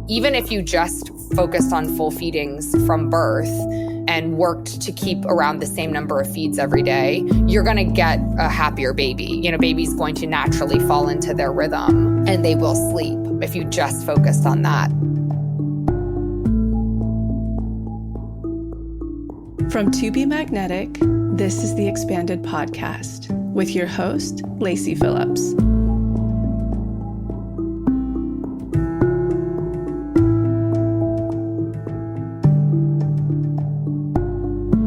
Even if you just focused on full feedings from birth and worked to keep around the same number of feeds every day, you're going to get a happier baby. Baby's going to naturally fall into their rhythm and they will sleep if you just focused on that. From To Be Magnetic, this is the Expanded Podcast with your host, Lacy Phillips.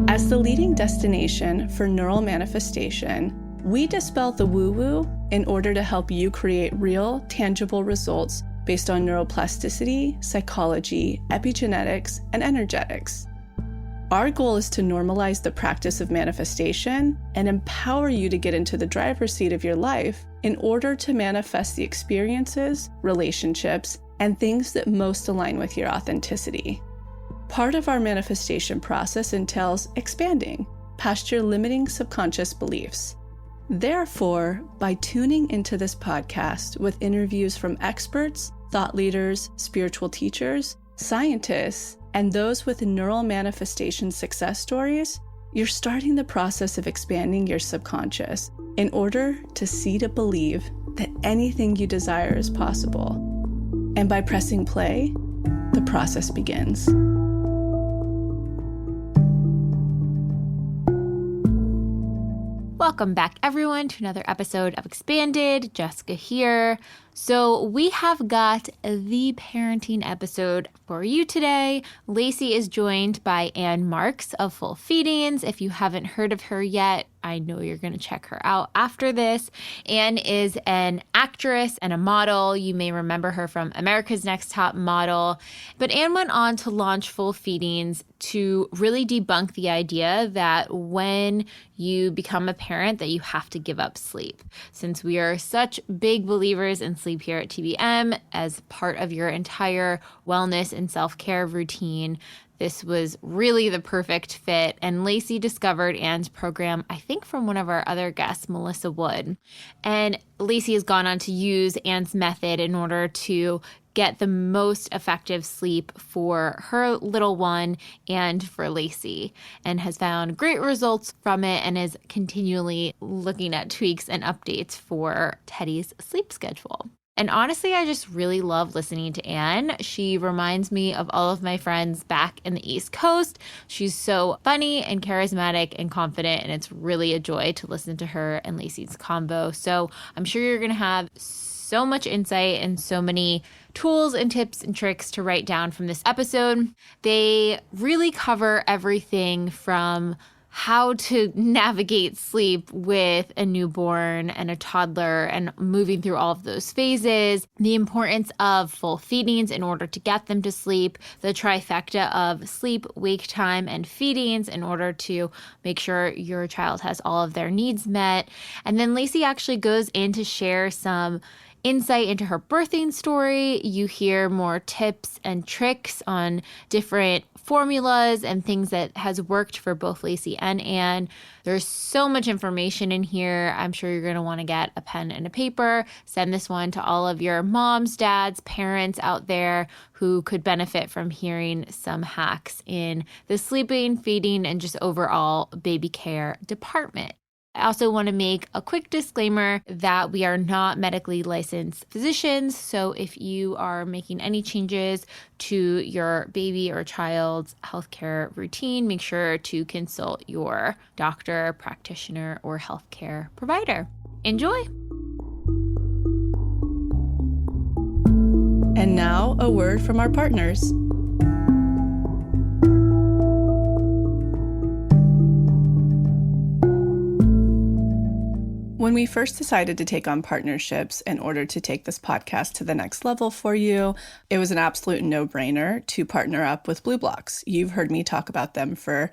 As the leading destination for neural manifestation, we dispel the woo-woo in order to help you create real, tangible results based on neuroplasticity, psychology, epigenetics, and energetics. Our goal is to normalize the practice of manifestation and empower you to get into the driver's seat of your life in order to manifest the experiences, relationships, and things that most align with your authenticity. Part of our manifestation process entails expanding past your limiting subconscious beliefs. Therefore, by tuning into this podcast with interviews from experts, thought leaders, spiritual teachers, scientists, and those with neural manifestation success stories, you're starting the process of expanding your subconscious in order to see to believe that anything you desire is possible. And by pressing play, the process begins. Welcome back, everyone, to another episode of Expanded. Jessica here. So we have got the parenting episode for you today. Lacy is joined by Ann Marks of Full Feedings. If you haven't heard of her yet, I know you're going to check her out after this. Ann is an actress and a model. You may remember her from America's Next Top Model. But Ann went on to launch Full Feedings to really debunk the idea that when you become a parent that you have to give up sleep. Since we are such big believers in sleep here at TBM as part of your entire wellness and self-care routine, this was really the perfect fit, and Lacy discovered Ann's program, I think from one of our other guests, Melissa Wood. And Lacy has gone on to use Ann's method in order to get the most effective sleep for her little one and for Lacy, and has found great results from it and is continually looking at tweaks and updates for Teddy's sleep schedule. And honestly, I just really love listening to Ann. She reminds me of all of my friends back in the East Coast. She's so funny and charismatic and confident, and it's really a joy to listen to her and Lacy's combo. So I'm sure you're going to have so much insight and so many tools and tips and tricks to write down from this episode. They really cover everything from how to navigate sleep with a newborn and a toddler and moving through all of those phases, the importance of full feedings in order to get them to sleep, the trifecta of sleep, wake time, and feedings in order to make sure your child has all of their needs met. And then Lacy actually goes in to share some insight into her birthing story. You hear more tips and tricks on different formulas and things that has worked for both Lacy and Ann. There's so much information in here. I'm sure you're going to want to get a pen and a paper. Send this one to all of your moms, dads, parents out there who could benefit from hearing some hacks in the sleeping, feeding, and just overall baby care department. I also want to make a quick disclaimer that we are not medically licensed physicians. So if you are making any changes to your baby or child's healthcare routine, make sure to consult your doctor, practitioner, or healthcare provider. Enjoy. And now a word from our partners. When we first decided to take on partnerships in order to take this podcast to the next level for you, it was an absolute no-brainer to partner up with Blue Blocks. You've heard me talk about them for,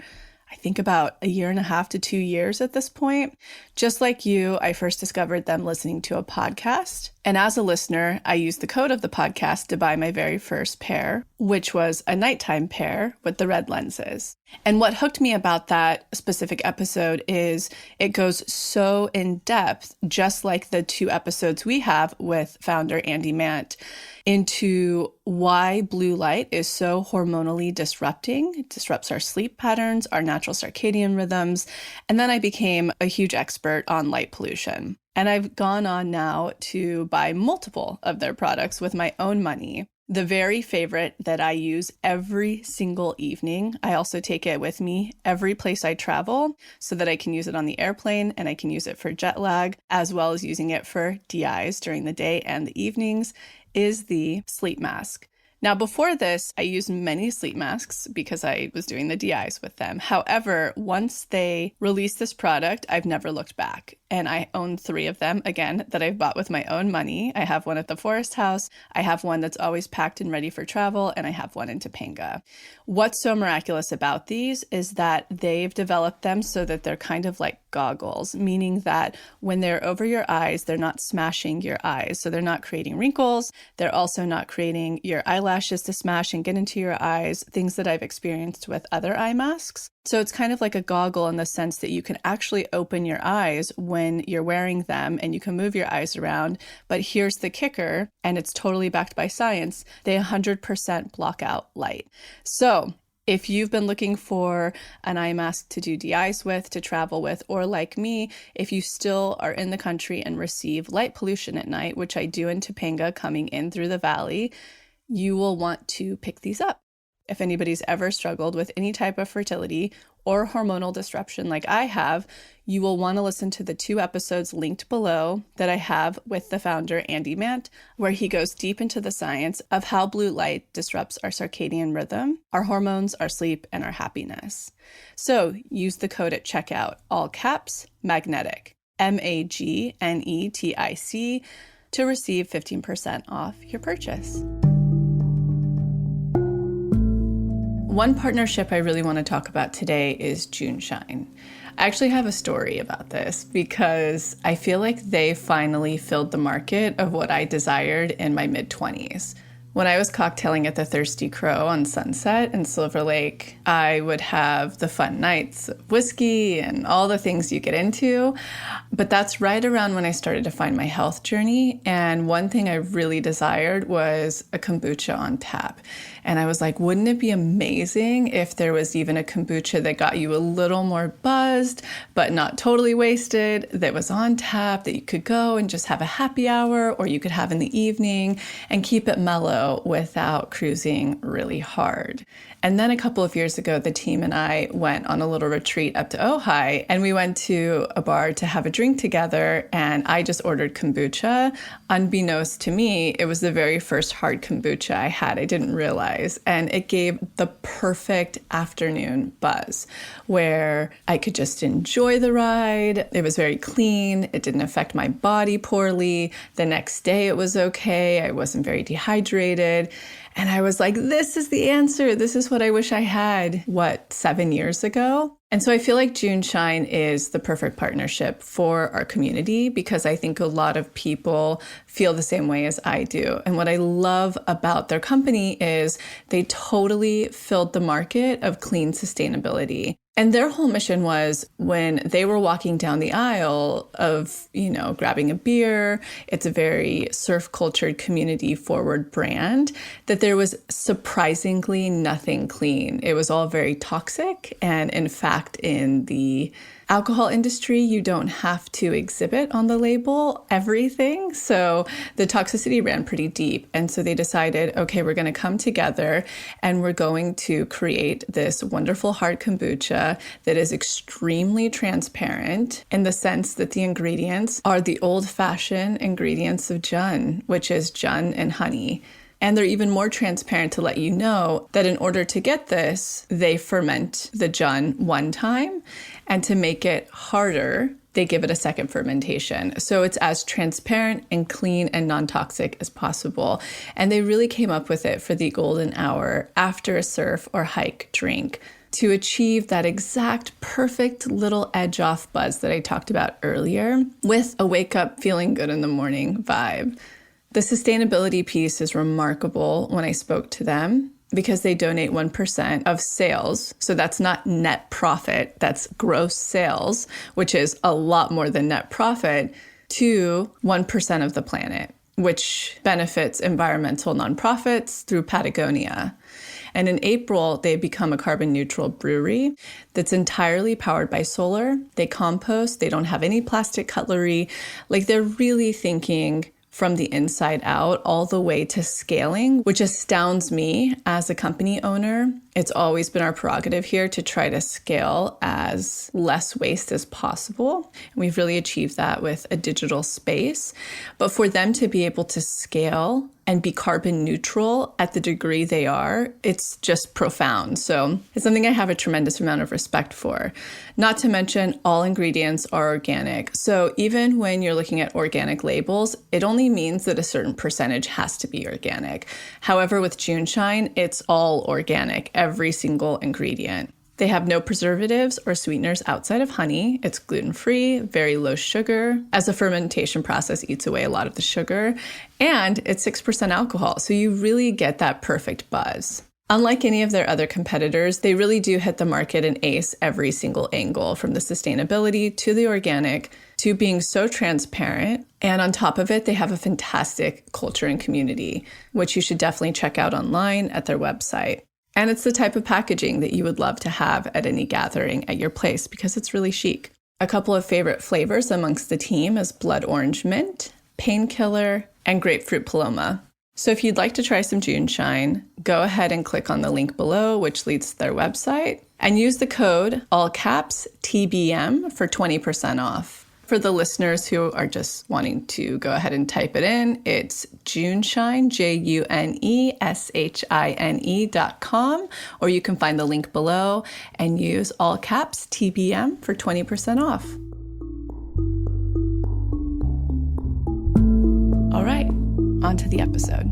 I think, about 1.5 to 2 years at this point. Just like you, I first discovered them listening to a podcast. And as a listener, I used the code of the podcast to buy my very first pair, which was a nighttime pair with the red lenses. And what hooked me about that specific episode is it goes so in depth, just like the 2 episodes we have with founder Andy Mant. into why blue light is so hormonally disrupting. It disrupts our sleep patterns, our natural circadian rhythms. And then I became a huge expert on light pollution. And I've gone on now to buy multiple of their products with my own money. The very favorite that I use every single evening, I also take it with me every place I travel so that I can use it on the airplane and I can use it for jet lag, as well as using it for DIs during the day and the evenings, is the sleep mask. Now, before this, I used many sleep masks because I was doing the DIs with them. However, once they released this product, I've never looked back. And I own 3 of them, again, that I've bought with my own money. I have one at the Forest House, I have one that's always packed and ready for travel, and I have one in Topanga. What's so miraculous about these is that they've developed them so that they're kind of like goggles, meaning that when they're over your eyes, they're not smashing your eyes. So they're not creating wrinkles. They're also not creating your eyelashes to smash and get into your eyes, things that I've experienced with other eye masks. So it's kind of like a goggle in the sense that you can actually open your eyes when you're wearing them and you can move your eyes around. But here's the kicker, and it's totally backed by science. They 100% block out light. So if you've been looking for an eye mask to do DIs with, to travel with, or like me, if you still are in the country and receive light pollution at night, which I do in Topanga coming in through the valley, you will want to pick these up. If anybody's ever struggled with any type of fertility or hormonal disruption like I have, you will want to listen to the 2 episodes linked below that I have with the founder, Andy Mant, where he goes deep into the science of how blue light disrupts our circadian rhythm, our hormones, our sleep, and our happiness. So use the code at checkout, all caps, magnetic, MAGNETIC, to receive 15% off your purchase. One partnership I really want to talk about today is June Shine. I actually have a story about this because I feel like they finally filled the market of what I desired in my mid-20s. When I was cocktailing at the Thirsty Crow on Sunset in Silver Lake, I would have the fun nights of whiskey and all the things you get into. But that's right around when I started to find my health journey. And one thing I really desired was a kombucha on tap. And I was like, wouldn't it be amazing if there was even a kombucha that got you a little more buzzed, but not totally wasted, that was on tap, that you could go and just have a happy hour, or you could have in the evening and keep it mellow without cruising really hard. And then a couple of years ago, the team and I went on a little retreat up to Ojai, and we went to a bar to have a drink together, and I just ordered kombucha. Unbeknownst to me, it was the very first hard kombucha I had. I didn't realize. And it gave the perfect afternoon buzz where I could just enjoy the ride. It was very clean. It didn't affect my body poorly. The next day it was okay. I wasn't very dehydrated. And I was like, this is the answer. This is what I wish I had, 7 years ago? And so I feel like June Shine is the perfect partnership for our community because I think a lot of people feel the same way as I do. And what I love about their company is they totally filled the market of clean sustainability. And their whole mission was when they were walking down the aisle of, grabbing a beer, it's a very surf cultured, community forward brand, that there was surprisingly nothing clean. It was all very toxic. And in fact, in the alcohol industry, you don't have to exhibit on the label everything. So the toxicity ran pretty deep. And so they decided, okay, we're going to come together and we're going to create this wonderful hard kombucha that is extremely transparent in the sense that the ingredients are the old-fashioned ingredients of Jun, which is Jun and honey. And they're even more transparent to let you know that in order to get this, they ferment the Jun one time. And to make it harder, they give it a second fermentation. So it's as transparent and clean and non-toxic as possible. And they really came up with it for the golden hour after a surf or hike drink to achieve that exact perfect little edge off buzz that I talked about earlier with a wake up feeling good in the morning vibe. The sustainability piece is remarkable when I spoke to them because they donate 1% of sales. So that's not net profit, that's gross sales, which is a lot more than net profit, to 1% of the planet. which benefits environmental nonprofits through Patagonia. And in April, they become a carbon neutral brewery that's entirely powered by solar. They compost, they don't have any plastic cutlery. Like, they're really thinking from the inside out all the way to scaling, which astounds me as a company owner. It's always been our prerogative here to try to scale as less waste as possible. And we've really achieved that with a digital space. But for them to be able to scale and be carbon neutral at the degree they are, it's just profound. So it's something I have a tremendous amount of respect for. Not to mention, all ingredients are organic. So even when you're looking at organic labels, it only means that a certain percentage has to be organic. However, with Juneshine, it's all organic, every single ingredient. They have no preservatives or sweeteners outside of honey. It's gluten-free, very low sugar, as the fermentation process eats away a lot of the sugar. And it's 6% alcohol, so you really get that perfect buzz. Unlike any of their other competitors, they really do hit the market and ace every single angle, from the sustainability to the organic to being so transparent. And on top of it, they have a fantastic culture and community, which you should definitely check out online at their website. And it's the type of packaging that you would love to have at any gathering at your place because it's really chic. A couple of favorite flavors amongst the team is blood orange mint, painkiller, and grapefruit paloma. So if you'd like to try some Juneshine, go ahead and click on the link below, which leads to their website, and use the code, all caps, TBM, for 20% off. For the listeners who are just wanting to go ahead and type it in, it's Juneshine, JUNESHINE.com, or you can find the link below and use all caps TBM for 20% off. All right, on to the episode.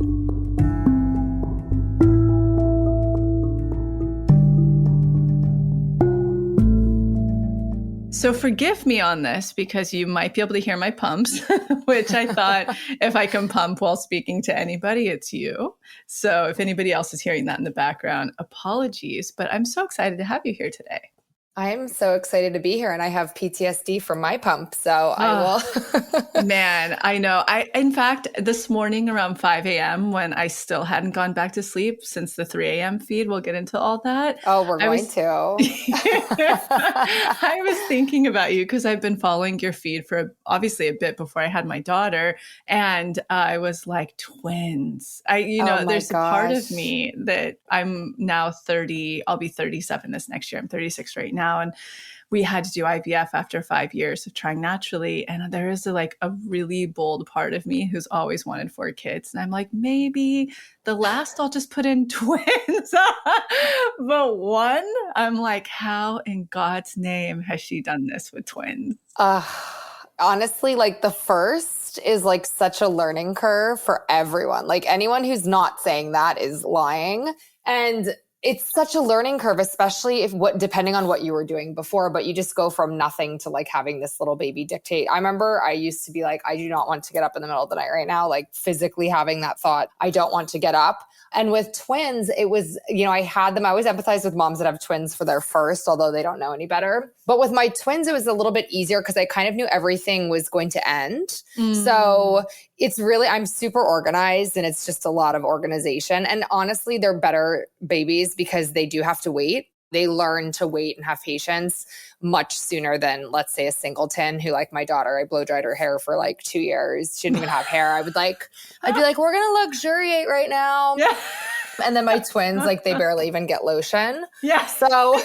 So forgive me on this because you might be able to hear my pumps, which I thought if I can pump while speaking to anybody, it's you. So if anybody else is hearing that in the background, apologies, but I'm so excited to have you here today. I'm so excited to be here, and I have PTSD from my pump, so I will. Man, I know. In fact, this morning around 5 a.m. when I still hadn't gone back to sleep since the 3 a.m. feed, we'll get into all that. Oh, we're going to. I was thinking about you because I've been following your feed for obviously a bit before I had my daughter, and I was like, twins. There's a part of me that I'm now 30. I'll be 37 this next year. I'm 36 right now. And we had to do IVF after 5 years of trying naturally. And there is a really bold part of me who's always wanted 4 kids. And I'm like, maybe the last I'll just put in twins. But one, I'm like, how in God's name has she done this with twins? Honestly, the first is such a learning curve for everyone. Anyone who's not saying that is lying. And it's such a learning curve, especially depending on what you were doing before, but you just go from nothing to having this little baby dictate. I remember I used to be I do not want to get up in the middle of the night right now, physically having that thought, I don't want to get up. And with twins, it was, I had them. I always empathize with moms that have twins for their first, although they don't know any better. But with my twins, it was a little bit easier because I kind of knew everything was going to end. So it's really, I'm super organized, and it's just a lot of organization. And honestly, they're better babies because they do have to wait. They learn to wait and have patience much sooner than, let's say, a singleton who, my daughter, I blow dried her hair for 2 years. She didn't even have hair. I'd be like, we're going to luxuriate right now. Yeah. And then my twins, they barely even get lotion. Yeah. So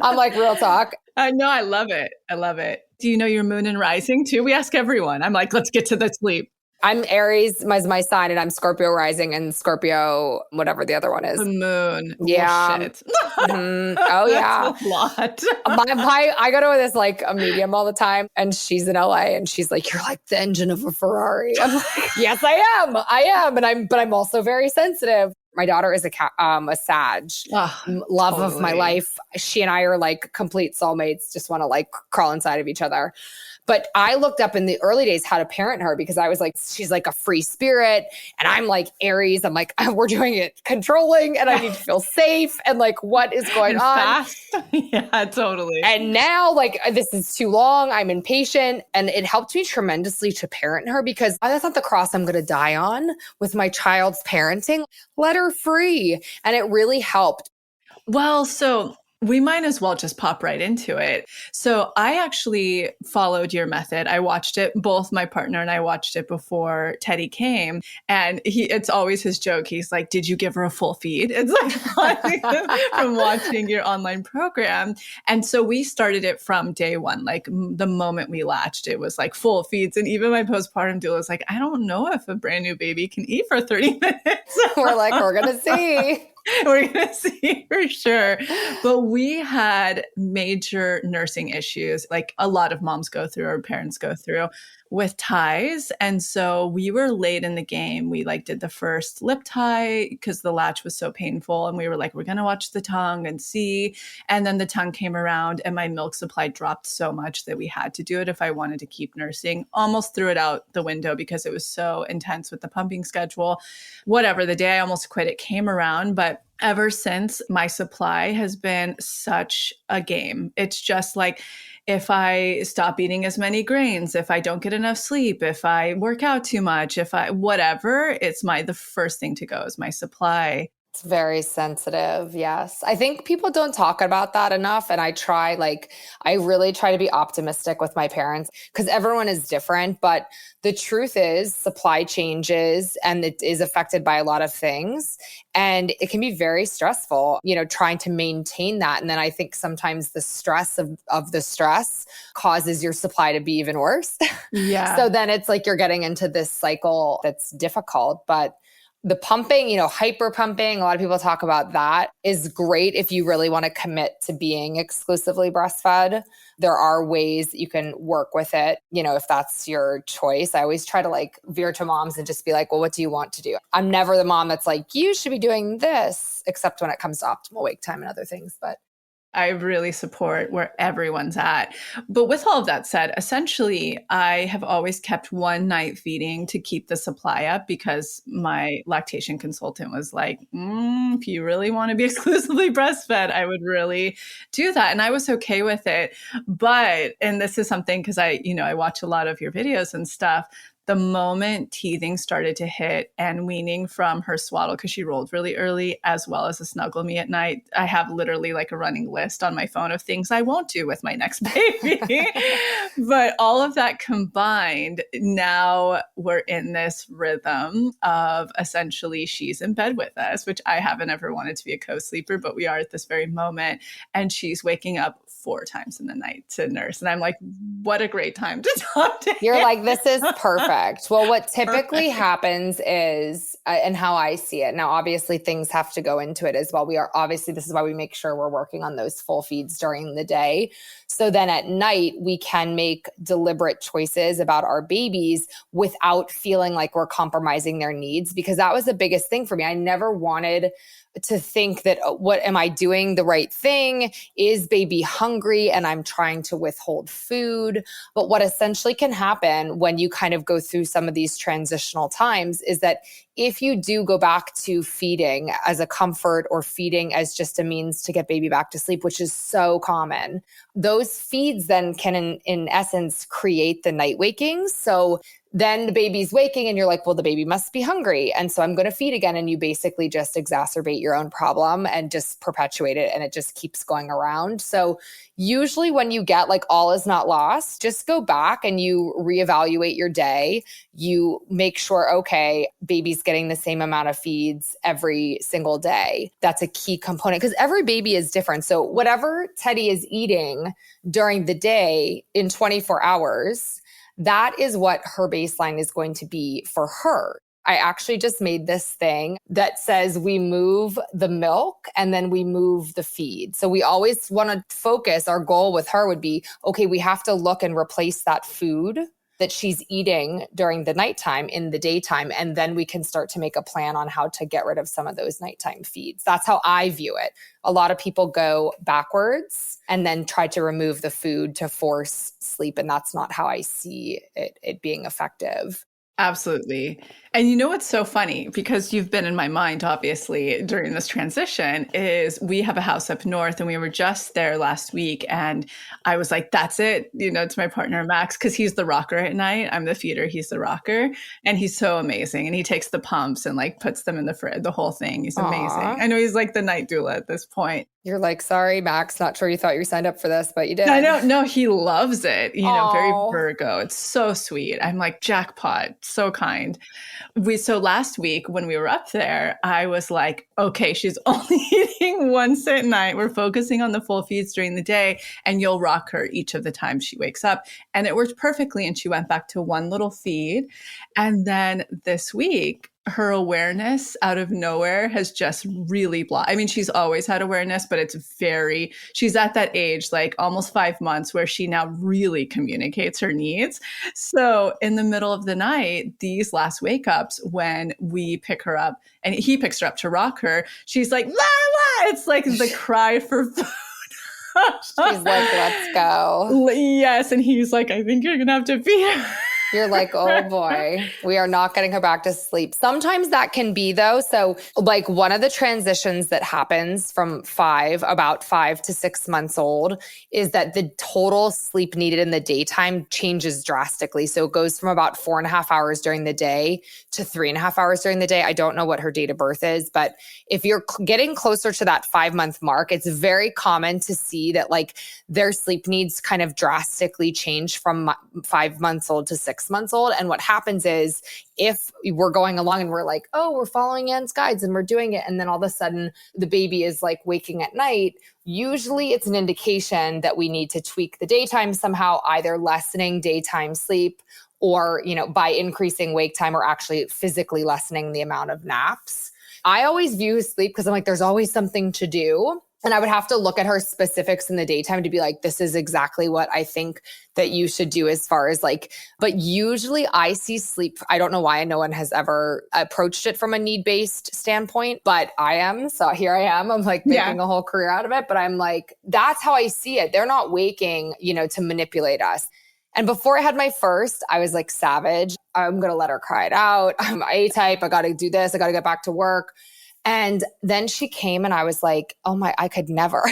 I'm real talk. I know. I love it. I love it. Do you know your moon and rising too? We ask everyone. I'm like, let's get to the sleep. I'm Aries as my sign, and I'm Scorpio rising and Scorpio, whatever the other one is. The moon. Yeah. Oh, shit. Oh, yeah. That's a lot. I go to this a medium all the time, and she's in LA, and she's like, you're like the engine of a Ferrari. I'm like, yes, I am. But I'm also very sensitive. My daughter is a Sag, Oh, love of my totally. life. She and I are like complete soulmates, just want to like crawl inside of each other. But I looked up in the early days how to parent her because I was like, she's like a free spirit. And I'm like Aries. I'm like, we're doing it controlling and I need to feel safe. And like, what is going And on? fast. Yeah, totally. And now, like, this is too long. I'm impatient. And it helped me tremendously to parent her because that's not the cross I'm going to die on with my child's parenting. Let her free. And it really helped. Well, so we might as well just pop right into it. So I actually followed your method. I watched it, both my partner and I watched it before Teddy came. And it's always his joke. He's like, did you give her a full feed? It's like from watching your online program. And so we started it from day one. Like the moment we latched, it was like full feeds. And even my postpartum doula was like, I don't know if a brand new baby can eat for 30 minutes. We're like, we're going to see. We're going to see for sure. But we had major nursing issues, like a lot of moms go through or parents go through with ties. And so we were late in the game. We like did the first lip tie because the latch was so painful. And we were like, we're going to watch the tongue and see. And then the tongue came around and my milk supply dropped so much that we had to do it if I wanted to keep nursing. Almost threw it out the window because it was so intense with the pumping schedule. Whatever, the day I almost quit, it came around. But ever since, my supply has been such a game. It's just like, if I stop eating as many grains, if I don't get enough sleep, if I work out too much, whatever, the first thing to go is my supply. It's very sensitive. Yes. I think people don't talk about that enough. And I really try to be optimistic with my parents because everyone is different. But the truth is supply changes and it is affected by a lot of things. And it can be very stressful, trying to maintain that. And then I think sometimes the stress of the stress causes your supply to be even worse. Yeah. So then it's like you're getting into this cycle that's difficult. But the pumping, hyper pumping, a lot of people talk about that is great if you really want to commit to being exclusively breastfed. There are ways that you can work with it, if that's your choice. I always try to veer to moms and just be like, well, what do you want to do? I'm never the mom that's like, you should be doing this, except when it comes to optimal wake time and other things. But I really support where everyone's at. But with all of that said, essentially, I have always kept one night feeding to keep the supply up because my lactation consultant was like, if you really want to be exclusively breastfed, I would really do that. And I was okay with it. But, and this is something because I watch a lot of your videos and stuff. The moment teething started to hit and weaning from her swaddle, because she rolled really early, as well as a snuggle me at night, I have literally like a running list on my phone of things I won't do with my next baby. But all of that combined, now we're in this rhythm of essentially she's in bed with us, which I haven't ever wanted to be a co-sleeper, but we are at this very moment. And she's waking up 4 times in the night to nurse. And I'm like, what a great time to talk to You're him. like, this is perfect. Well, what typically happens is, and how I see it, now obviously things have to go into it as well. This is why we make sure we're working on those full feeds during the day. So then at night, we can make deliberate choices about our babies without feeling like we're compromising their needs, because that was the biggest thing for me. I never wanted to think that, what am I doing the right thing? Is baby hungry and I'm trying to withhold food? But what essentially can happen when you kind of go through some of these transitional times is that if you do go back to feeding as a comfort or feeding as just a means to get baby back to sleep, which is so common, those feeds then can in essence create the night wakings. So then the baby's waking and you're like, well, the baby must be hungry. And so I'm going to feed again. And you basically just exacerbate your own problem and just perpetuate it. And it just keeps going around. So usually when you get like all is not lost, just go back and you reevaluate your day. You make sure, okay, baby's getting the same amount of feeds every single day. That's a key component because every baby is different. So whatever Teddy is eating during the day in 24 hours, that is what her baseline is going to be for her. I actually just made this thing that says we move the milk and then we move the feed. So we always want to focus. Our goal with her would be, okay, we have to look and replace that food that she's eating during the nighttime in the daytime. And then we can start to make a plan on how to get rid of some of those nighttime feeds. That's how I view it. A lot of people go backwards and then try to remove the food to force sleep. And that's not how I see it being effective. Absolutely. And you know what's so funny, because you've been in my mind, obviously, during this transition, is we have a house up north and we were just there last week. And I was like, that's it, to my partner, Max, because he's the rocker at night. I'm the feeder. He's the rocker. And he's so amazing. And he takes the pumps and like puts them in the fridge, the whole thing. He's amazing. Aww. I know he's like the night doula at this point. You're like, sorry, Max, not sure you thought you signed up for this, but you did. I know. No, he loves it. Very Virgo. It's so sweet. I'm like, jackpot. So kind. So last week when we were up there, I was like, okay, she's only eating once at night. We're focusing on the full feeds during the day, and you'll rock her each of the times she wakes up. And it worked perfectly. And she went back to one little feed. And then this week, her awareness out of nowhere has just really I mean, she's always had awareness, but she's at that age, like almost 5 months, where she now really communicates her needs. So in the middle of the night, these last wake ups, when we pick her up and he picks her up to rock her, she's like, la, la. It's like the cry for food. She's like, let's go. Yes. And he's like, I think you're going to have to feed her. You're like, oh boy, we are not getting her back to sleep. Sometimes that can be though. So like one of the transitions that happens from about 5 to 6 months old is that the total sleep needed in the daytime changes drastically. So it goes from about 4.5 hours during the day to 3.5 hours during the day. I don't know what her date of birth is, but if you're getting closer to that 5-month mark, it's very common to see that like their sleep needs kind of drastically change from 5 months old to 6 months old. And what happens is if we're going along and we're like, oh, we're following Ann's guides and we're doing it, and then all of a sudden the baby is like waking at night, usually it's an indication that we need to tweak the daytime somehow, either lessening daytime sleep or, by increasing wake time or actually physically lessening the amount of naps. I always view sleep because I'm like, there's always something to do. And I would have to look at her specifics in the daytime to be like, this is exactly what I think that you should do as far as like, but usually I see sleep. I don't know why no one has ever approached it from a need-based standpoint, but I am. So here I am. I'm like making a whole career out of it, but I'm like, that's how I see it. They're not waking, to manipulate us. And before I had my first, I was like savage. I'm going to let her cry it out. I'm A-type. I got to do this. I got to get back to work. And then she came and I was like, oh my, I could never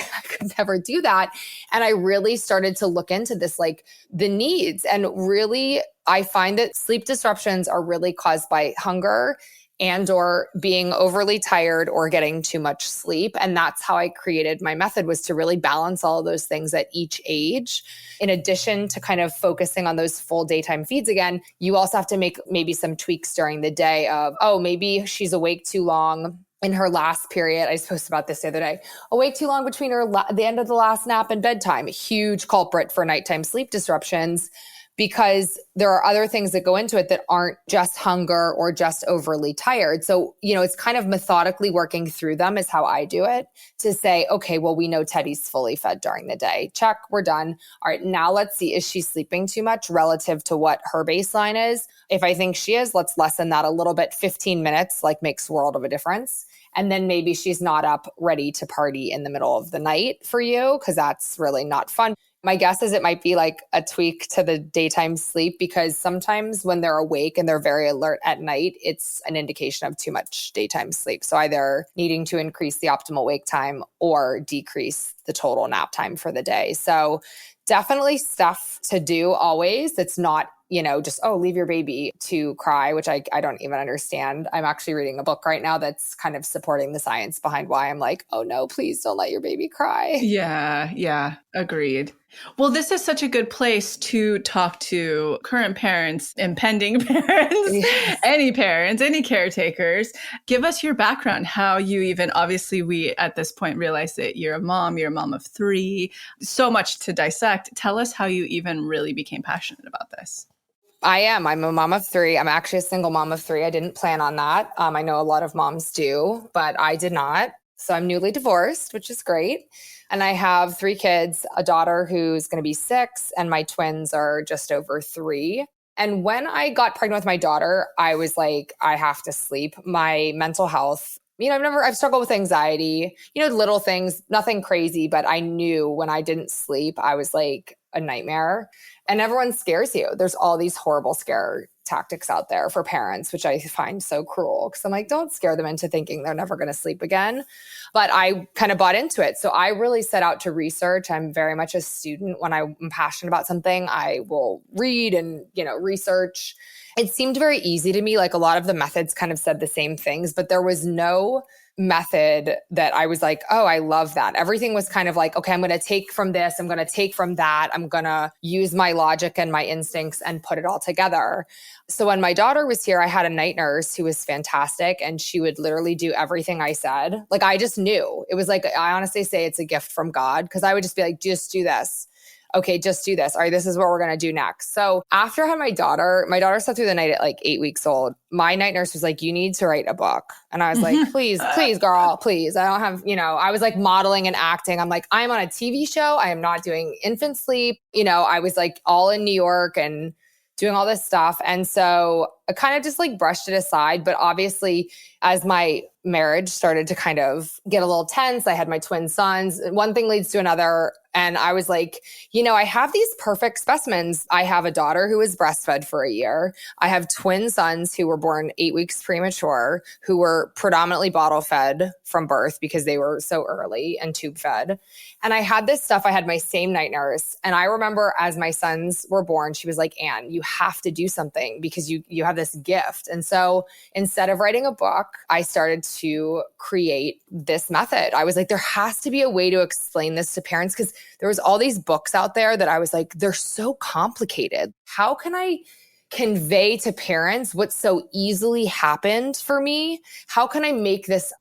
do that. And I really started to look into this, like the needs. And really, I find that sleep disruptions are really caused by hunger and or being overly tired or getting too much sleep. And that's how I created my method, was to really balance all of those things at each age. In addition to kind of focusing on those full daytime feeds again, you also have to make maybe some tweaks during the day of, oh, maybe she's awake too long in her last period. I just posted about this the other day. Awake too long between the end of the last nap and bedtime. A huge culprit for nighttime sleep disruptions, because there are other things that go into it that aren't just hunger or just overly tired. So, it's kind of methodically working through them is how I do it, to say, okay, well, we know Teddy's fully fed during the day. Check, we're done. All right, now let's see, is she sleeping too much relative to what her baseline is? If I think she is, let's lessen that a little bit. 15 minutes makes a world of a difference. And then maybe she's not up ready to party in the middle of the night for you, because that's really not fun. My guess is it might be like a tweak to the daytime sleep, because sometimes when they're awake and they're very alert at night, it's an indication of too much daytime sleep. So either needing to increase the optimal wake time or decrease the total nap time for the day. So definitely stuff to do always. It's not, just, oh, leave your baby to cry, which I don't even understand. I'm actually reading a book right now that's kind of supporting the science behind why I'm like, oh no, please don't let your baby cry. Yeah, agreed. Well, this is such a good place to talk to current parents, impending parents, Yes. any parents, any caretakers. Give us your background, how you even, obviously we at this point realize that you're a mom of 3, so much to dissect. Tell us how you even really became passionate about this. I'm a mom of 3. I'm actually a single mom of 3. I didn't plan on that. I know a lot of moms do, but I did not. So I'm newly divorced, which is great. And I have 3 kids, a daughter who's going to be 6, and my twins are just over 3. And when I got pregnant with my daughter, I was like, I have to sleep. My mental health, I've struggled with anxiety, little things, nothing crazy, but I knew when I didn't sleep, I was like a nightmare. And everyone scares you. There's all these horrible scare tactics out there for parents, which I find so cruel because I'm like, don't scare them into thinking they're never going to sleep again. But I kind of bought into it. So I really set out to research. I'm very much a student. When I'm passionate about something, I will read and, research. It seemed very easy to me. Like a lot of the methods kind of said the same things, but there was no method that I was like, oh, I love that. Everything was kind of like, okay, I'm going to take from this. I'm going to take from that. I'm going to use my logic and my instincts and put it all together. So when my daughter was here, I had a night nurse who was fantastic, and she would literally do everything I said. Like, I just knew. It was like, I honestly say it's a gift from God, because I would just be like, just do this. Okay, just do this. All right, this is what we're going to do next. So after I had my daughter slept through the night at like 8 weeks old. My night nurse was like, you need to write a book. And I was like, please, girl, please. I don't have, I was like modeling and acting. I'm like, I'm on a TV show. I am not doing infant sleep. I was like all in New York and doing all this stuff. And so I kind of just like brushed it aside. But obviously, as my marriage started to kind of get a little tense, I had my twin sons. One thing leads to another. And I was like, I have these perfect specimens. I have a daughter who was breastfed for a year. I have twin sons who were born 8 weeks premature, who were predominantly bottle fed from birth because they were so early, and tube fed. And I had this stuff. I had my same night nurse. And I remember as my sons were born, she was like, Ann, you have to do something because you have this gift. And so instead of writing a book, I started to create this method. I was like, there has to be a way to explain this to parents, because there was all these books out there that I was like, they're so complicated. How can I convey to parents what so easily happened for me? How can I make this,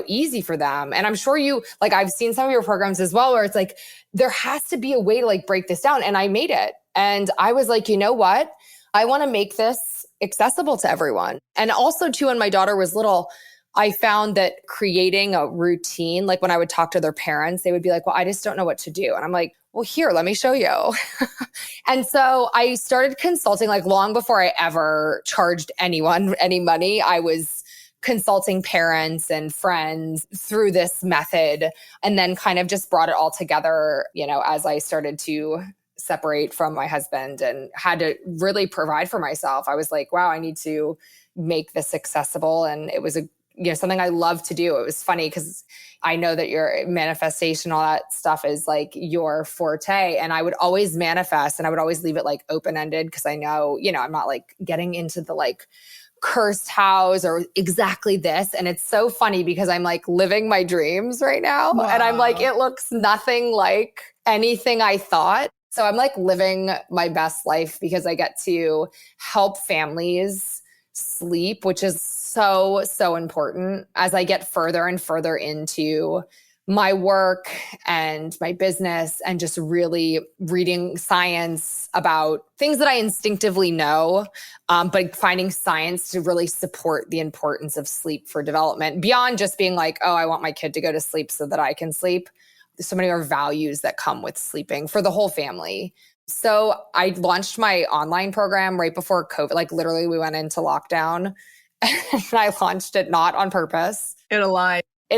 easy for them? And I'm sure I've seen some of your programs as well, where it's like, there has to be a way to like break this down. And I made it. And I was like, you know what? I want to make this accessible to everyone. And also too, when my daughter was little, I found that creating a routine, like when I would talk to their parents, they would be like, well, I just don't know what to do. And I'm like, well, here, let me show you. And so I started consulting, like long before I ever charged anyone any money. I was consulting parents and friends through this method, and then kind of just brought it all together, as I started to separate from my husband and had to really provide for myself. I was like, wow, I need to make this accessible. And it was something I love to do. It was funny because I know that your manifestation, all that stuff is like your forte. And I would always manifest, and I would always leave it like open-ended, because I know, I'm not like getting into the like cursed house or exactly this. And it's so funny because I'm like living my dreams right now. Wow. And I'm like, it looks nothing like anything I thought. So I'm like living my best life because I get to help families sleep, which is so, so important as I get further and further into my work and my business, and just really reading science about things that I instinctively know, but finding science to really support the importance of sleep for development beyond just being like, oh, I want my kid to go to sleep so that I can sleep. There's so many more values that come with sleeping for the whole family. So I launched my online program right before COVID. Like literally we went into lockdown, and I launched it not on purpose. It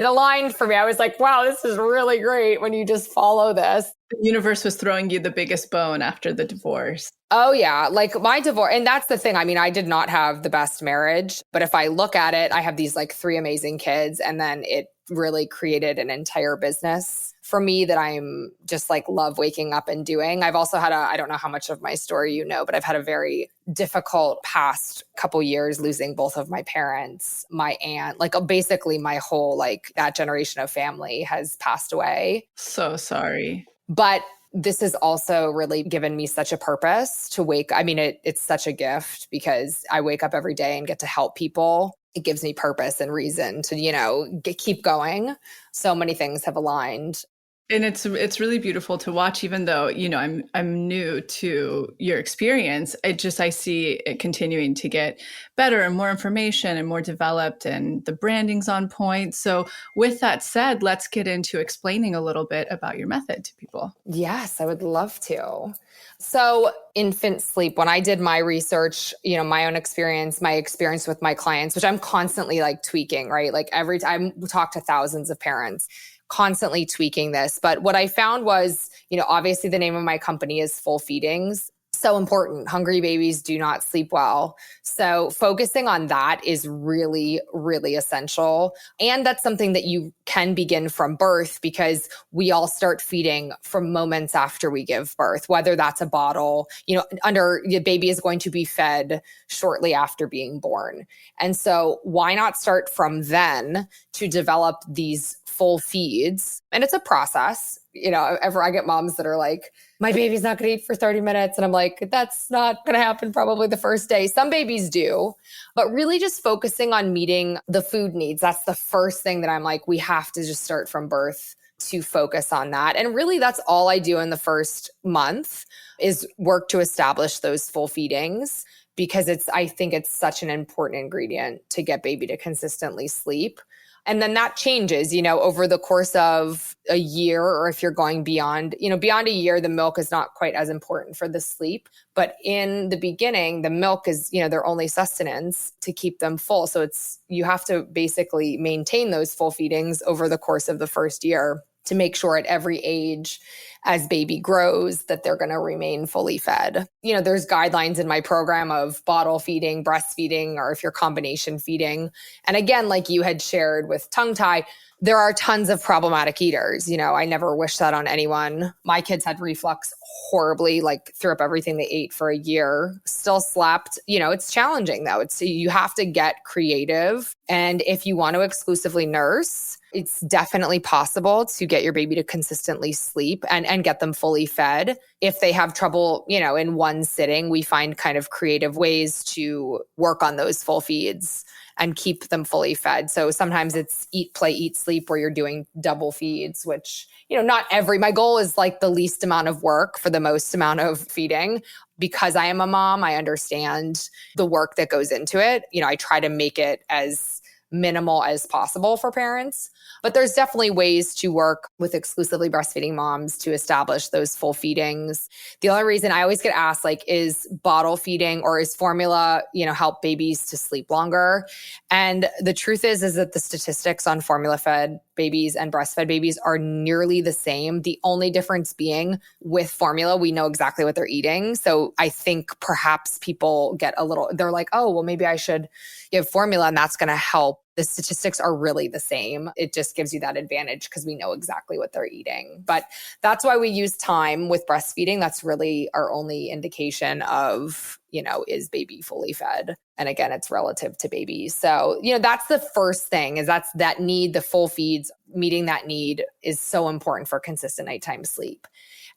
aligned for me. I was like, wow, this is really great when you just follow this. The universe was throwing you the biggest bone after the divorce. Oh yeah. Like my divorce. And that's the thing. I mean, I did not have the best marriage, but if I look at it, I have these like 3 amazing kids. And then it really created an entire business for me that I'm just like love waking up and doing. I've also had I don't know how much of my story but I've had a very difficult past couple years, losing both of my parents, my aunt, like basically my whole, like that generation of family has passed away. So sorry. But this has also really given me such a purpose to wake. I mean, it's such a gift because I wake up every day and get to help people. It gives me purpose and reason to, keep going. So many things have aligned. And it's really beautiful to watch, even though, I'm new to your experience. I see it continuing to get better and more information and more developed, and the branding's on point. So with that said, let's get into explaining a little bit about your method to people. Yes, I would love to. So infant sleep, when I did my research, my own experience, my experience with my clients, which I'm constantly like tweaking, right? Like every time we talk to thousands of parents, constantly tweaking this. But what I found was, obviously the name of my company is Full Feedings. So important. Hungry babies do not sleep well. So focusing on that is really, really essential. And that's something that you can begin from birth, because we all start feeding from moments after we give birth, whether that's a bottle, your baby is going to be fed shortly after being born. And so why not start from then to develop these full feeds? And it's a process. I get moms that are like, my baby's not going to eat for 30 minutes. And I'm like, that's not going to happen probably the first day. Some babies do, but really just focusing on meeting the food needs. That's the first thing that I'm like, we have to just start from birth to focus on that. And really that's all I do in the first month is work to establish those full feedings, because I think it's such an important ingredient to get baby to consistently sleep. And then that changes, over the course of a year, or if you're going beyond a year, the milk is not quite as important for the sleep. But in the beginning, the milk is, their only sustenance to keep them full. So you have to basically maintain those full feedings over the course of the first year to make sure at every age as baby grows that they're going to remain fully fed. There's guidelines in my program of bottle feeding, breastfeeding, or if you're combination feeding. And again, like you had shared with tongue tie, there are tons of problematic eaters. I never wish that on anyone. My kids had reflux horribly, like threw up everything they ate for a year, still slept. It's challenging though. You have to get creative. And if you want to exclusively nurse, it's definitely possible to get your baby to consistently sleep and get them fully fed. If they have trouble, in one sitting, we find kind of creative ways to work on those full feeds and keep them fully fed. So sometimes it's eat, play, eat, sleep, where you're doing double feeds, which, my goal is like the least amount of work for the most amount of feeding. Because I am a mom, I understand the work that goes into it. I try to make it as minimal as possible for parents. But there's definitely ways to work with exclusively breastfeeding moms to establish those full feedings. The only reason I always get asked, like, is bottle feeding or is formula, help babies to sleep longer? And the truth is that the statistics on formula fed babies and breastfed babies are nearly the same. The only difference being with formula, we know exactly what they're eating. So I think perhaps people they're like, oh, well, maybe I should give formula and that's going to help. The statistics are really the same. It just gives you that advantage because we know exactly what they're eating. But that's why we use time with breastfeeding. That's really our only indication of, is baby fully fed? And again, it's relative to baby. So, that's the first thing, is that's that need, the full feeds, meeting that need is so important for consistent nighttime sleep.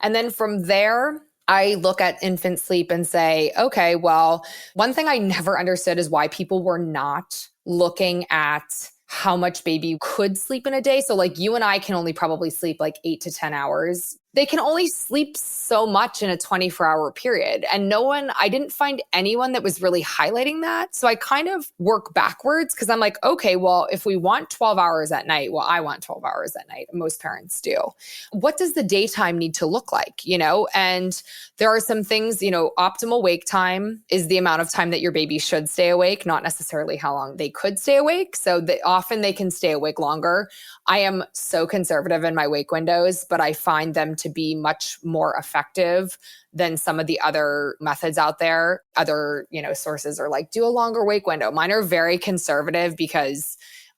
And then from there, I look at infant sleep and say, okay, well, one thing I never understood is why people were not looking at how much baby could sleep in a day. So like you and I can only probably sleep like 8 to 10 hours. They can only sleep so much in a 24-hour period. And I didn't find anyone that was really highlighting that. So I kind of work backwards because I'm like, okay, well, if we want 12 hours at night, well, I want 12 hours at night. Most parents do. What does the daytime need to look like, And there are some things, optimal wake time is the amount of time that your baby should stay awake, not necessarily how long they could stay awake. So often they can stay awake longer. I am so conservative in my wake windows, but I find them to be much more effective than some of the other methods out there. Other, sources are like, do a longer wake window. Mine are very conservative because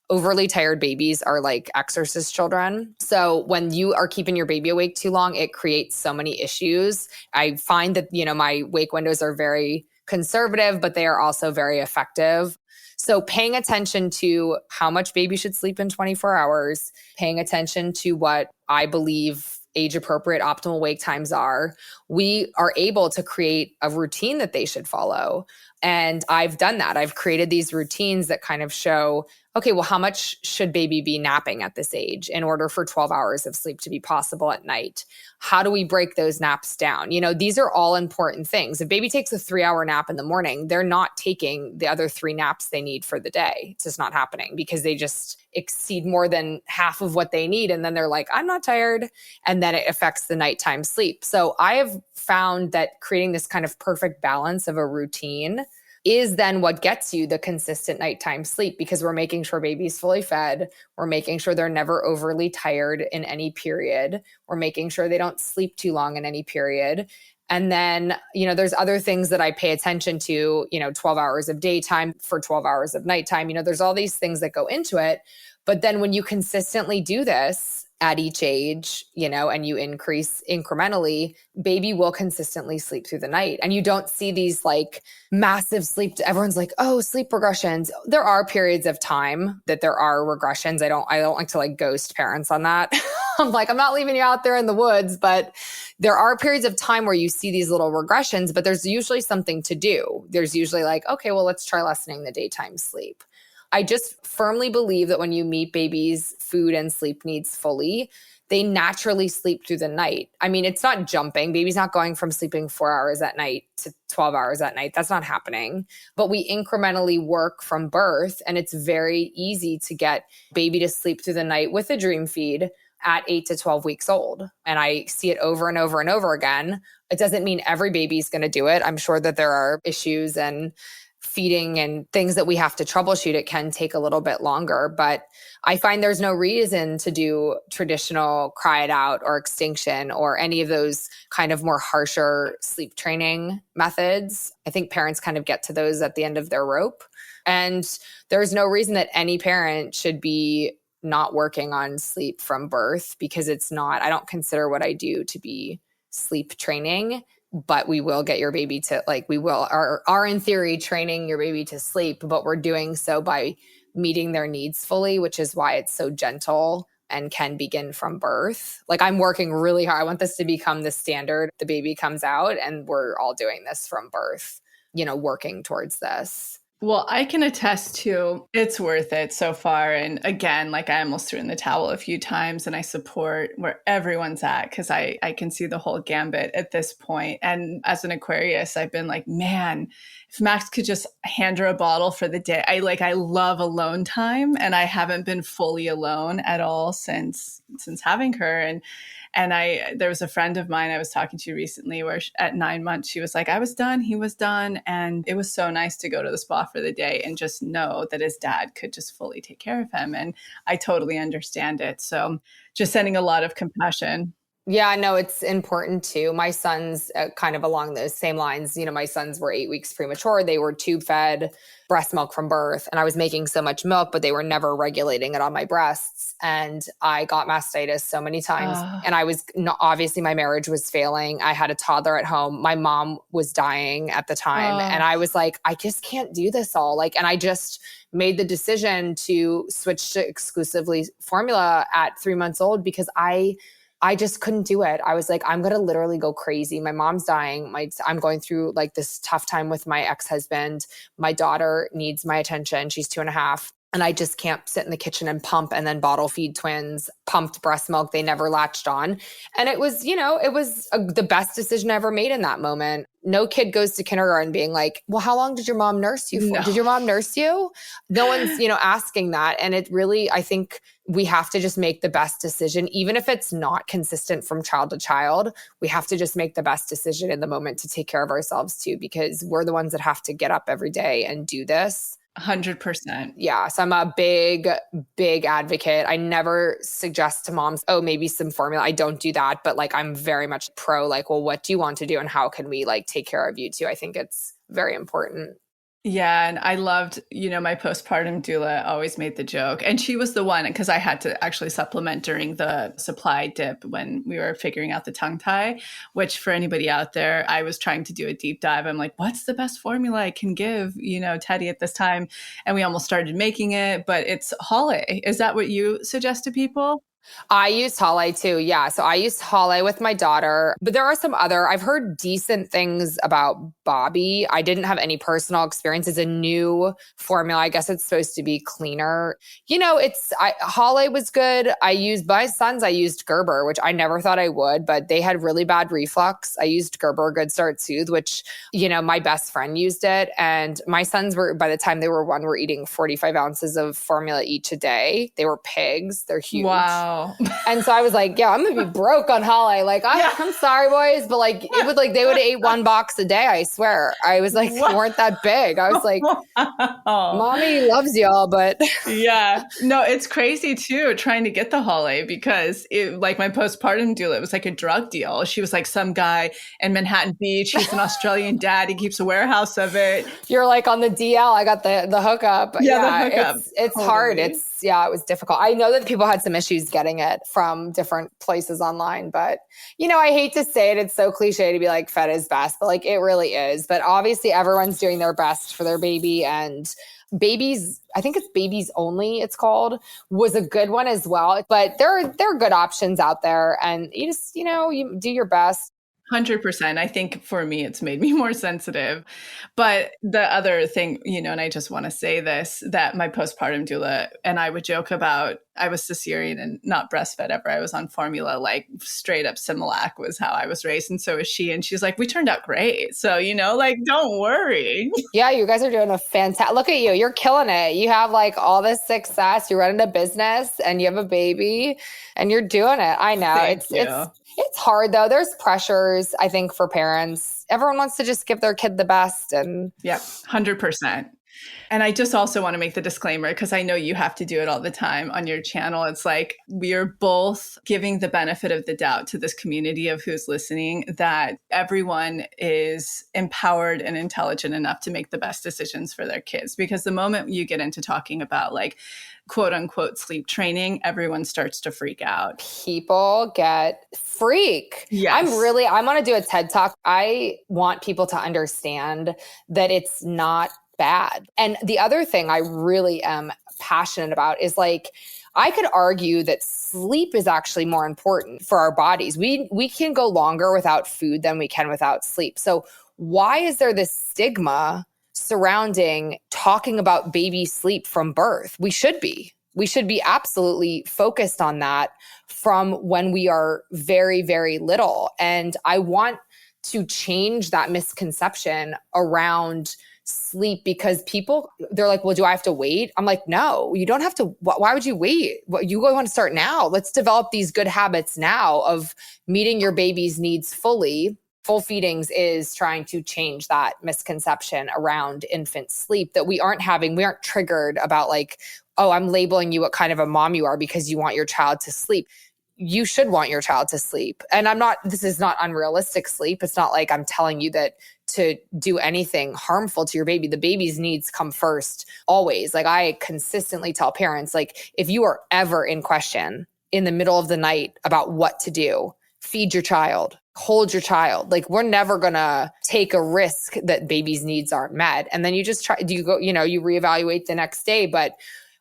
overly tired babies are like exorcist children. So when you are keeping your baby awake too long, it creates so many issues. I find that, my wake windows are very conservative, but they are also very effective. So paying attention to how much baby should sleep in 24 hours, paying attention to what I believe age-appropriate optimal wake times are, we are able to create a routine that they should follow. And I've done that. I've created these routines that kind of show okay, well, how much should baby be napping at this age in order for 12 hours of sleep to be possible at night? How do we break those naps down? These are all important things. If baby takes a 3-hour nap in the morning, they're not taking the other 3 naps they need for the day. It's just not happening because they just exceed more than half of what they need. And then they're like, I'm not tired. And then it affects the nighttime sleep. So I have found that creating this kind of perfect balance of a routine is then what gets you the consistent nighttime sleep, because we're making sure baby's fully fed. We're making sure they're never overly tired in any period. We're making sure they don't sleep too long in any period. And then, there's other things that I pay attention to, 12 hours of daytime for 12 hours of nighttime. There's all these things that go into it. But then when you consistently do this at each age, and you increase incrementally, baby will consistently sleep through the night. And you don't see these like massive sleep. Everyone's like, oh, sleep regressions. There are periods of time that there are regressions. I don't like to like ghost parents on that. I'm like, I'm not leaving you out there in the woods, but there are periods of time where you see these little regressions, but there's usually something to do. There's usually like, okay, well, let's try lessening the daytime sleep. I just firmly believe that when you meet babies' food and sleep needs fully, they naturally sleep through the night. I mean, it's not jumping. Baby's not going from sleeping 4 hours at night to 12 hours at night. That's not happening. But we incrementally work from birth, and it's very easy to get baby to sleep through the night with a dream feed at 8 to 12 weeks old. And I see it over and over and over again. It doesn't mean every baby's going to do it. I'm sure that there are issues and feeding and things that we have to troubleshoot. It can take a little bit longer, but I find there's no reason to do traditional cry it out or extinction or any of those kind of more harsher sleep training methods. I think parents kind of get to those at the end of their rope. And there's no reason that any parent should be not working on sleep from birth, because it's not, I don't consider what I do to be sleep training. But we will get your baby to are in theory training your baby to sleep, but we're doing so by meeting their needs fully, which is why it's so gentle and can begin from birth. Like, I'm working really hard. I want this to become the standard. The baby comes out and we're all doing this from birth, working towards this. Well, I can attest to it's worth it so far. And again, like I almost threw in the towel a few times, and I support where everyone's at because I can see the whole gambit at this point. And as an Aquarius, I've been like, man, if Max could just hand her a bottle for the day. I love alone time, and I haven't been fully alone at all since having her. And there was a friend of mine I was talking to recently where at 9 months, she was like, I was done. He was done. And it was so nice to go to the spa for the day and just know that his dad could just fully take care of him. And I totally understand it. So just sending a lot of compassion. Yeah, no, it's important too. My sons, kind of along those same lines, my sons were 8 weeks premature. They were tube fed breast milk from birth, and I was making so much milk, but they were never regulating it on my breasts. And I got mastitis so many times. And I was obviously my marriage was failing. I had a toddler at home. My mom was dying at the time. And I was like, I just can't do this all. And I just made the decision to switch to exclusively formula at 3 months old because I just couldn't do it. I was like, I'm going to literally go crazy. My mom's dying. I'm going through this tough time with my ex-husband. My daughter needs my attention. She's 2.5. And I just can't sit in the kitchen and pump and then bottle feed twins, pumped breast milk. They never latched on. And it was, the best decision I ever made in that moment. No kid goes to kindergarten being like, well, how long did your mom nurse you for? No. Did your mom nurse you? No one's, asking that. And it really, I think we have to just make the best decision, even if it's not consistent from child to child. We have to just make the best decision in the moment to take care of ourselves too, because we're the ones that have to get up every day and do this. 100%. Yeah. So I'm a big, big advocate. I never suggest to moms, oh, maybe some formula. I don't do that. But I'm very much pro, well, what do you want to do? And how can we take care of you too? I think it's very important. Yeah. And I loved, my postpartum doula always made the joke. And she was the one, because I had to actually supplement during the supply dip when we were figuring out the tongue tie, which for anybody out there, I was trying to do a deep dive. I'm like, what's the best formula I can give, Teddy at this time? And we almost started making it, but it's Holiday. Is that what you suggest to people? I used Hale too. Yeah. So I used Hale with my daughter, but there are some other, I've heard decent things about Bobby. I didn't have any personal experience. It's a new formula. I guess it's supposed to be cleaner. Hale was good. My sons, I used Gerber, which I never thought I would, but they had really bad reflux. I used Gerber Good Start Soothe, which, my best friend used it. And my sons by the time they were one, were eating 45 ounces of formula each a day. They were pigs. They're huge. Wow. And so I was like, yeah, I'm going to be broke on Hale. Like, I'm sorry, boys, but they would eat one box a day. I swear. I was like, they weren't that big. I was like, mommy loves y'all, but. Yeah. No, it's crazy too, trying to get the Hale because my postpartum doula, it was like a drug deal. She was like some guy in Manhattan Beach. He's an Australian dad. He keeps a warehouse of it. You're like on the DL. I got the hookup. Yeah, the hookup. It's totally hard. It was difficult. I know that people had some issues getting it from different places online, but I hate to say it. It's so cliche to be like fed is best, but like it really is. But obviously everyone's doing their best for their baby, and babies, I think it's Babies Only, it's called, was a good one as well. But there are good options out there, and you just, you do your best. 100%. I think for me, it's made me more sensitive. But the other thing, and I just want to say this, that my postpartum doula and I would joke about, I was cesarean and not breastfed ever. I was on formula, like straight up Similac was how I was raised. And so is she. And she's like, we turned out great. So, don't worry. Yeah, you guys are doing a fantastic, look at you. You're killing it. You have like all this success. You're running a business and you have a baby and you're doing it. I know. It's hard though. There's pressures, I think, for parents. Everyone wants to just give their kid the best. And yeah, 100%. And I just also want to make the disclaimer, because I know you have to do it all the time on your channel. It's like we are both giving the benefit of the doubt to this community of who's listening, that everyone is empowered and intelligent enough to make the best decisions for their kids. Because the moment you get into talking about like quote unquote sleep training, everyone starts to freak out. People get freak. Yes. I want to do a TED Talk. I want people to understand that it's not bad. And the other thing I really am passionate about is like, I could argue that sleep is actually more important for our bodies. We can go longer without food than we can without sleep. So why is there this stigma surrounding talking about baby sleep from birth? We should be absolutely focused on that from when we are very, very little. And I want to change that misconception around sleep, because they're like, well, do I have to wait? I'm like, no, you don't have to. Why would you wait? You want to start now. Let's develop these good habits now of meeting your baby's needs fully. Full feedings is trying to change that misconception around infant sleep, that we aren't triggered about like, oh, I'm labeling you what kind of a mom you are because you want your child to sleep. You should want your child to sleep. And this is not unrealistic sleep. It's not like I'm telling you that to do anything harmful to your baby. The baby's needs come first, always. Like I consistently tell parents, like if you are ever in question in the middle of the night about what to do, feed your child, hold your child. Like we're never going to take a risk that baby's needs aren't met. And then you just you reevaluate the next day. But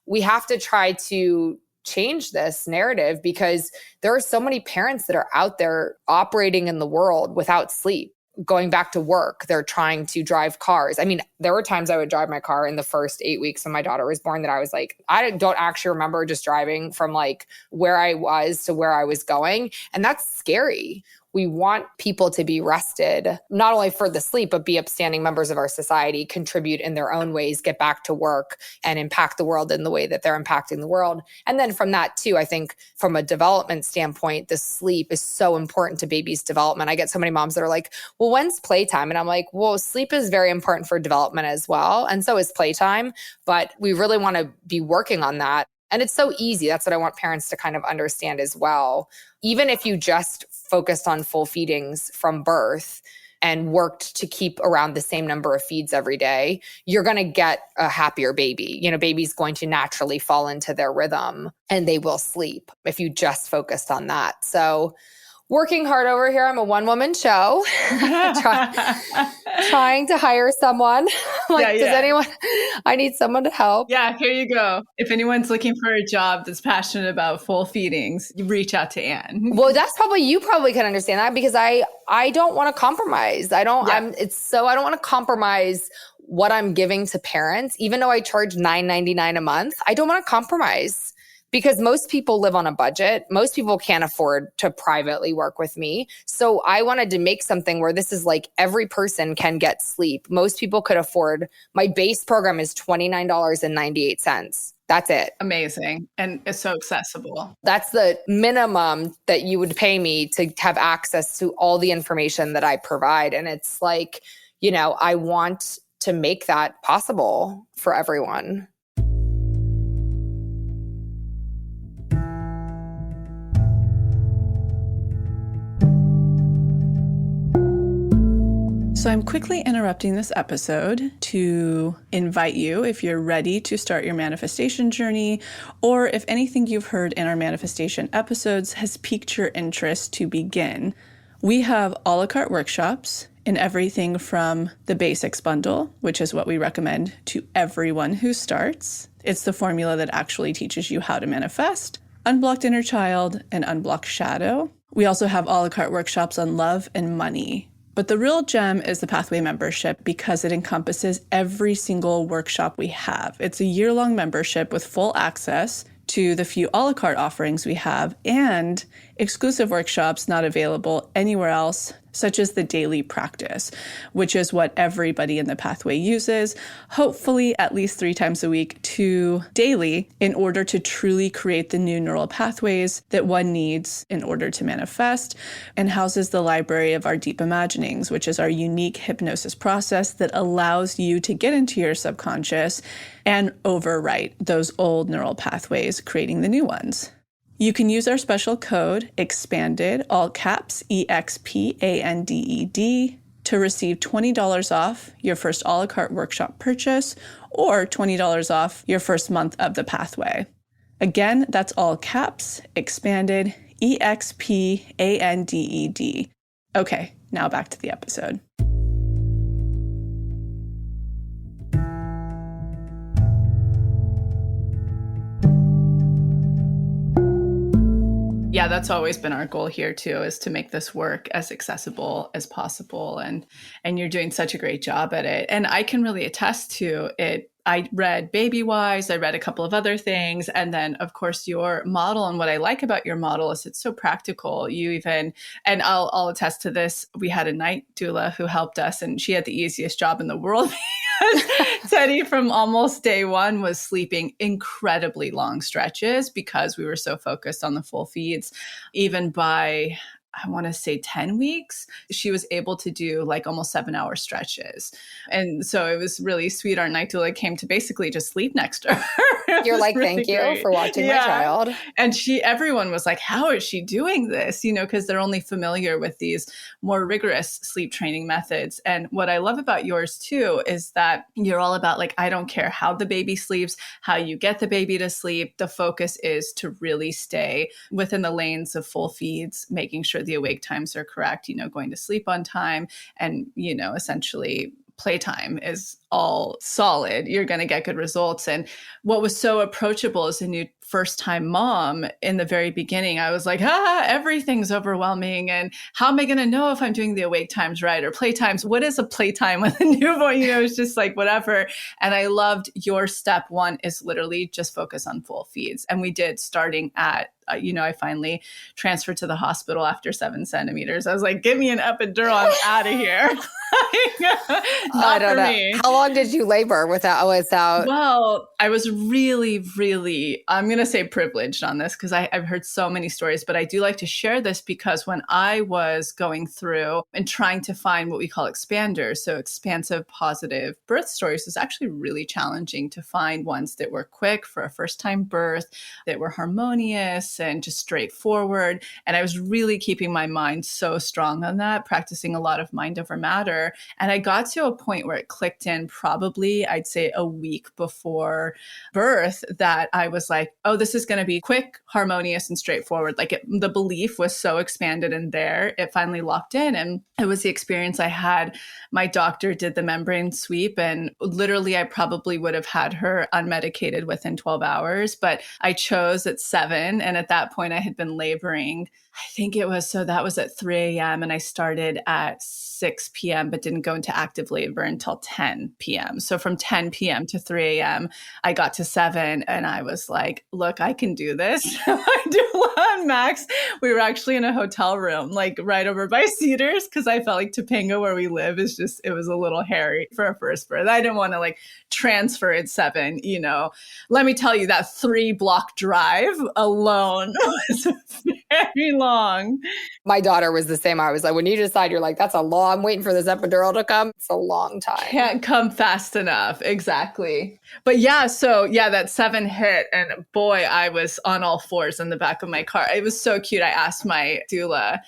we have to try to change this narrative, because there are so many parents that are out there operating in the world without sleep. Going back to work, they're trying to drive cars. I mean, there were times I would drive my car in the first 8 weeks when my daughter was born that I was like, I don't actually remember just driving from like where I was to where I was going. And that's scary. We want people to be rested, not only for the sleep, but be upstanding members of our society, contribute in their own ways, get back to work and impact the world in the way that they're impacting the world. And then from that too, I think from a development standpoint, the sleep is so important to baby's development. I get so many moms that are like, well, when's playtime? And I'm like, well, sleep is very important for development as well. And so is playtime, but we really want to be working on that. And it's so easy. That's what I want parents to kind of understand as well. Even if you just focused on full feedings from birth and worked to keep around the same number of feeds every day, you're going to get a happier baby. Baby's going to naturally fall into their rhythm and they will sleep if you just focused on that. So Working hard over here. I'm a one-woman show. Trying to hire someone. Does anyone, I need someone to help. Yeah, here you go. If anyone's looking for a job that's passionate about full feedings, you reach out to Ann. Well, you probably can understand that because I don't want to compromise. I don't want to compromise what I'm giving to parents, even though I charge $9.99 a month. I don't want to compromise. Because most people live on a budget. Most people can't afford to privately work with me. So I wanted to make something where this is like every person can get sleep. Most people could afford, my base program is $29.98. That's it. Amazing. And it's so accessible. That's the minimum that you would pay me to have access to all the information that I provide. And it's like, I want to make that possible for everyone. So I'm quickly interrupting this episode to invite you, if you're ready to start your manifestation journey, or if anything you've heard in our manifestation episodes has piqued your interest to begin. We have a la carte workshops in everything from the basics bundle, which is what we recommend to everyone who starts. It's the formula that actually teaches you how to manifest, unblocked inner child, and unblocked shadow. We also have a la carte workshops on love and money. But the real gem is the Pathway membership because it encompasses every single workshop we have. It's a year-long membership with full access to the few a la carte offerings we have and exclusive workshops not available anywhere else, such as the daily practice, which is what everybody in the Pathway uses, hopefully at least 3 times a week to daily in order to truly create the new neural pathways that one needs in order to manifest, and houses the library of our deep imaginings, which is our unique hypnosis process that allows you to get into your subconscious and overwrite those old neural pathways, creating the new ones. You can use our special code EXPANDED, all caps, EXPANDED, to receive $20 off your first a la carte workshop purchase or $20 off your first month of the Pathway. Again, that's all caps, EXPANDED, EXPANDED. Okay, now back to the episode. Yeah, that's always been our goal here too, is to make this work as accessible as possible. And you're doing such a great job at it. And I can really attest to it. I read Baby Wise, I read a couple of other things. And then of course your model, and what I like about your model is it's so practical. And I'll attest to this. We had a night doula who helped us and she had the easiest job in the world. Teddy from almost day one was sleeping incredibly long stretches because we were so focused on the full feeds. Even by, I want to say 10 weeks, she was able to do like almost 7-hour stretches. And so it was really sweet. Our night doula came to basically just sleep next to her. You're like, really thank you for watching my child. And everyone was like, how is she doing this? Because they're only familiar with these more rigorous sleep training methods. And what I love about yours too, is that you're all about like, I don't care how the baby sleeps, how you get the baby to sleep. The focus is to really stay within the lanes of full feeds, making sure the awake times are correct, going to sleep on time, and, essentially playtime is all solid. You're going to get good results. And what was so approachable as a new first-time mom in the very beginning, I was like, everything's overwhelming. And how am I going to know if I'm doing the awake times right or playtimes? What is a playtime with a newborn? It's just like whatever. And I loved your step one is literally just focus on full feeds. And we did starting at I finally transferred to the hospital after 7 centimeters. I was like, give me an epidural. I'm out of here. Not for me. How long did you labor without? Well, I was really, really, I'm going to say privileged on this because I've heard so many stories, but I do like to share this because when I was going through and trying to find what we call expanders, so expansive, positive birth stories, is actually really challenging to find ones that were quick for a first-time birth, that were harmonious and just straightforward. And I was really keeping my mind so strong on that, practicing a lot of mind over matter. And I got to a point where it clicked in probably, I'd say a week before birth, that I was like, oh, this is going to be quick, harmonious, and straightforward. Like the belief was so expanded in there, it finally locked in. And it was the experience I had. My doctor did the membrane sweep, and literally I probably would have had her unmedicated within 12 hours, but I chose at 7. And at that point I had been laboring. I think it was, so that was at 3 a.m. and I started at 6 p.m., but didn't go into active labor until 10 p.m. So from 10 p.m. to 3 a.m., I got to 7 and I was like, look, I can do this. I do one, Max. We were actually in a hotel room, like right over by Cedars, because I felt like Topanga, where we live, is just, it was a little hairy for a first birth. I didn't want to like transfer at 7, you know. Let me tell you, that 3-block drive alone was very long. My daughter was the same. I was like, when you decide, you're like, that's a long, I'm waiting for this epidural to come. It's a long time. Can't come fast enough. Exactly. But yeah, so yeah, that 7 hit, and boy, I was on all fours in the back of my car. It was so cute. I asked my doula,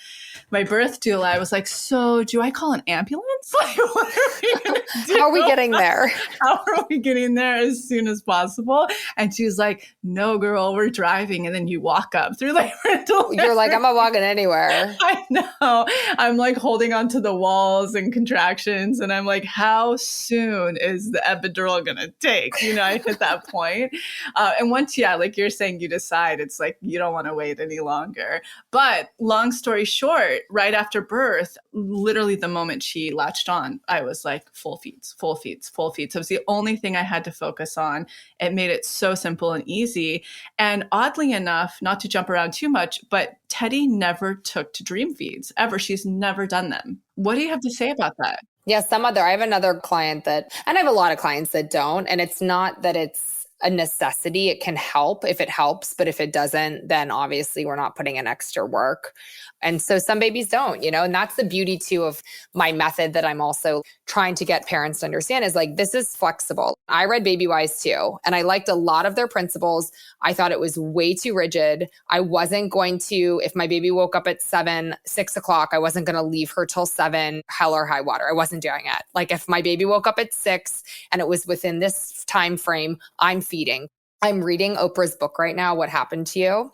my birth doula, I was like, so do I call an ambulance? Like, what are we gonna do? How are we getting there? How are we getting there as soon as possible? And she was like, no, girl, we're driving. And then you walk up through labor and delivery. You're like, I'm not walking anywhere. I know. I'm like holding onto the walls and contractions. And I'm like, how soon is the epidural going to take? You know, I hit that point. And once, yeah, like you're saying, you decide, it's like, you don't want to wait any longer. But long story short, right after birth, literally the moment she latched on, I was like, full feeds, full feeds, full feeds. It was the only thing I had to focus on. It made it so simple and easy. And oddly enough, not to jump around too much, but Teddy never took to dream feeds ever. She's never done them. What do you have to say about that? Yeah, I have another client and I have a lot of clients that don't. And it's not that it's a necessity. It can help if it helps, but if it doesn't, then obviously we're not putting in extra work. And so some babies don't, and that's the beauty too of my method that I'm also trying to get parents to understand is like, this is flexible. I read Baby Wise too, and I liked a lot of their principles. I thought it was way too rigid. I wasn't going to, if my baby woke up at 6 o'clock, I wasn't going to leave her till 7, hell or high water. I wasn't doing it. Like if my baby woke up at 6 and it was within this time frame, I'm feeding. I'm reading Oprah's book right now, What Happened to You?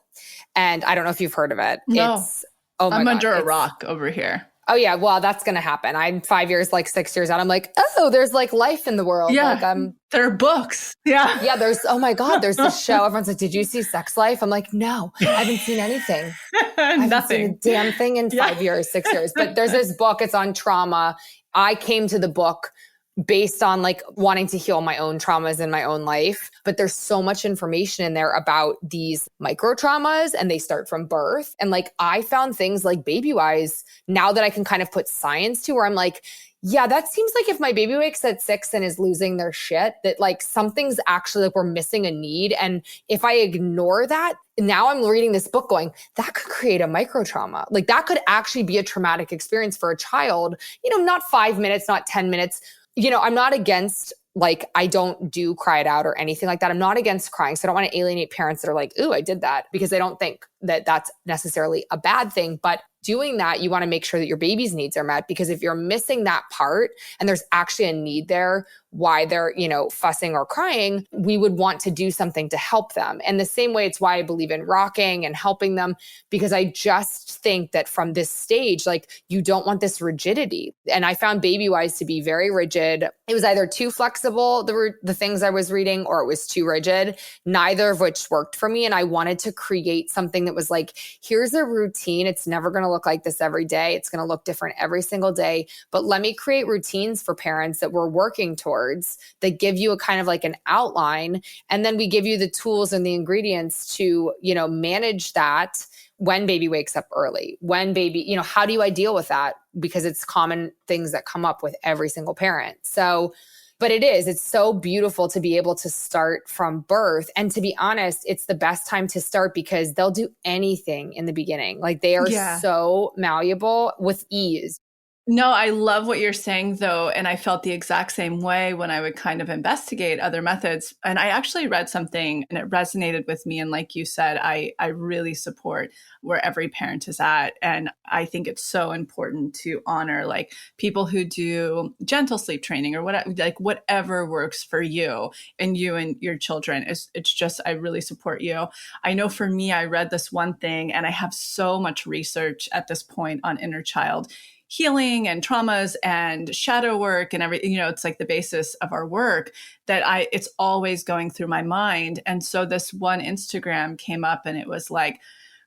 And I don't know if you've heard of it. No. I'm under a it's, rock over here. Oh yeah, well, that's going to happen. I'm 5 years, like 6 years out. I'm like, oh, there's like life in the world. Yeah, like, there are books. Yeah. Yeah, oh my God, there's this show. Everyone's like, did you see Sex Life? I'm like, no, I haven't seen anything. I haven't seen a damn thing in 5 years, 6 years. But there's this book, it's on trauma. I came to the book based on like wanting to heal my own traumas in my own life. But there's so much information in there about these micro traumas, and they start from birth. And like, I found things like Baby Wise now that I can kind of put science to, where I'm like, yeah, that seems like if my baby wakes at 6 and is losing their shit, that like something's actually like we're missing a need. And if I ignore that, now I'm reading this book going, that could create a micro trauma. Like that could actually be a traumatic experience for a child, not 5 minutes, not 10 minutes. I'm not against, like, I don't do cry it out or anything like that. I'm not against crying. So I don't want to alienate parents that are like, ooh, I did that, because they don't think that that's necessarily a bad thing. But doing that, you want to make sure that your baby's needs are met, because if you're missing that part and there's actually a need there, why they're, fussing or crying, we would want to do something to help them. And the same way, it's why I believe in rocking and helping them, because I just think that from this stage, like, you don't want this rigidity. And I found Baby Wise to be very rigid. It was either too flexible, the things I was reading, or it was too rigid, neither of which worked for me. And I wanted to create something that was like, here's a routine. It's never going to look like this every day. It's going to look different every single day. But let me create routines for parents that we're working towards that give you a kind of like an outline. And then we give you the tools and the ingredients to, manage that when baby wakes up early, when baby, how do I deal with that? Because it's common things that come up with every single parent. So, but it's so beautiful to be able to start from birth. And to be honest, it's the best time to start because they'll do anything in the beginning. Like they are so malleable with ease. No, I love what you're saying, though. And I felt the exact same way when I would kind of investigate other methods. And I actually read something and it resonated with me. And like you said, I really support where every parent is at. And I think it's so important to honor like people who do gentle sleep training or whatever, like whatever works for you and your children. It's just, I really support you. I know for me, I read this one thing and I have so much research at this point on inner child healing and traumas and shadow work and everything, it's like the basis of our work that it's always going through my mind. And so this one Instagram came up and it was like,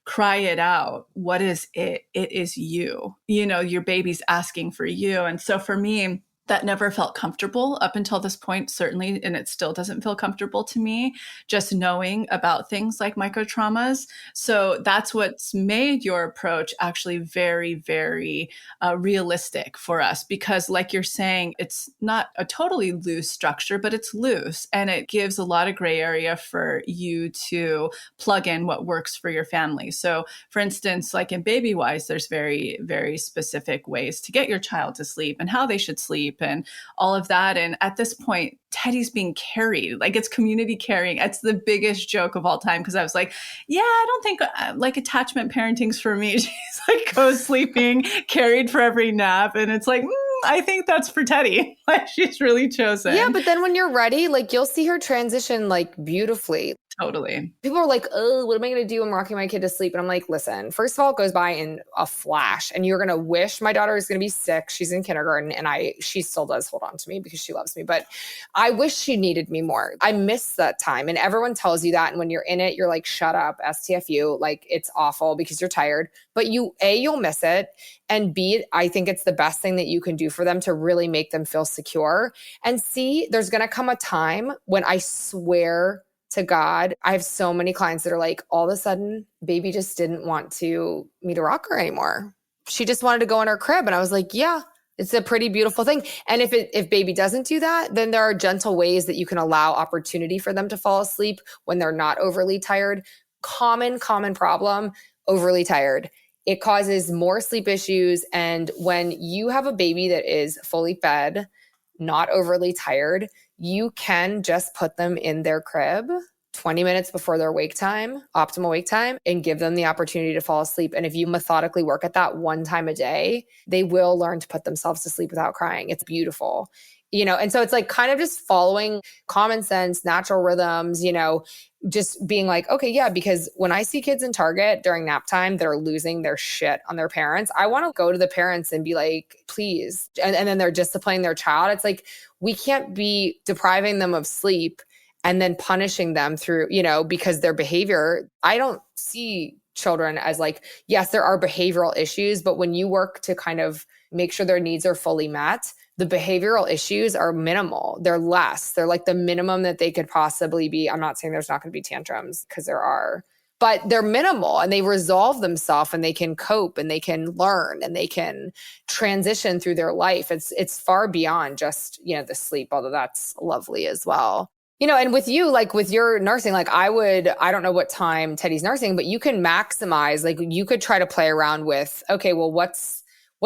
cry it out. What is it? It is you, your baby's asking for you. And so for me, that never felt comfortable up until this point, certainly, and it still doesn't feel comfortable to me, just knowing about things like microtraumas. So that's what's made your approach actually very, very realistic for us, because like you're saying, it's not a totally loose structure, but it's loose, and it gives a lot of gray area for you to plug in what works for your family. So for instance, like in Baby Wise, there's very, very specific ways to get your child to sleep and how they should sleep and all of that. And at this point, Teddy's being carried, like it's community carrying. It's the biggest joke of all time. Cause I was like, yeah, I don't think like attachment parenting's for me. She's like co-sleeping, carried for every nap. And it's like, I think that's for Teddy. Like she's really chosen. Yeah. But then when you're ready, like you'll see her transition like beautifully. Totally. People are like, oh, what am I going to do? I'm rocking my kid to sleep. And I'm like, listen, first of all, it goes by in a flash. And you're going to wish my daughter is going to be sick. She's in kindergarten. And she still does hold on to me because she loves me. But I wish she needed me more. I miss that time. And everyone tells you that. And when you're in it, you're like, shut up, STFU. Like it's awful because you're tired. But you'll miss it. And B, I think it's the best thing that you can do for them to really make them feel secure. And C, there's going to come a time when I swear to God, I have so many clients that are like, all of a sudden, baby just didn't want me to rock her anymore. She just wanted to go in her crib. And I was like, yeah, it's a pretty beautiful thing. And if baby doesn't do that, then there are gentle ways that you can allow opportunity for them to fall asleep when they're not overly tired. Common problem, overly tired. It causes more sleep issues. And when you have a baby that is fully fed, not overly tired, you can just put them in their crib 20 minutes before their wake time, optimal wake time, and give them the opportunity to fall asleep. And if you methodically work at that one time a day, they will learn to put themselves to sleep without crying. It's beautiful. And so it's like kind of just following common sense, natural rhythms, just being like, okay, yeah, because when I see kids in Target during nap time, they're losing their shit on their parents. I want to go to the parents and be like, please. And then they're disciplining their child. It's like, we can't be depriving them of sleep and then punishing them through, because their behavior. I don't see children as like, yes, there are behavioral issues, but when you work to kind of make sure their needs are fully met, the behavioral issues are minimal. They're less. They're like the minimum that they could possibly be. I'm not saying there's not going to be tantrums, because there are, but they're minimal and they resolve themselves and they can cope and they can learn and they can transition through their life. It's far beyond just, the sleep, although that's lovely as well. And with you, like with your nursing, like I don't know what time Teddy's nursing, but you can maximize, like you could try to play around with, okay, well, what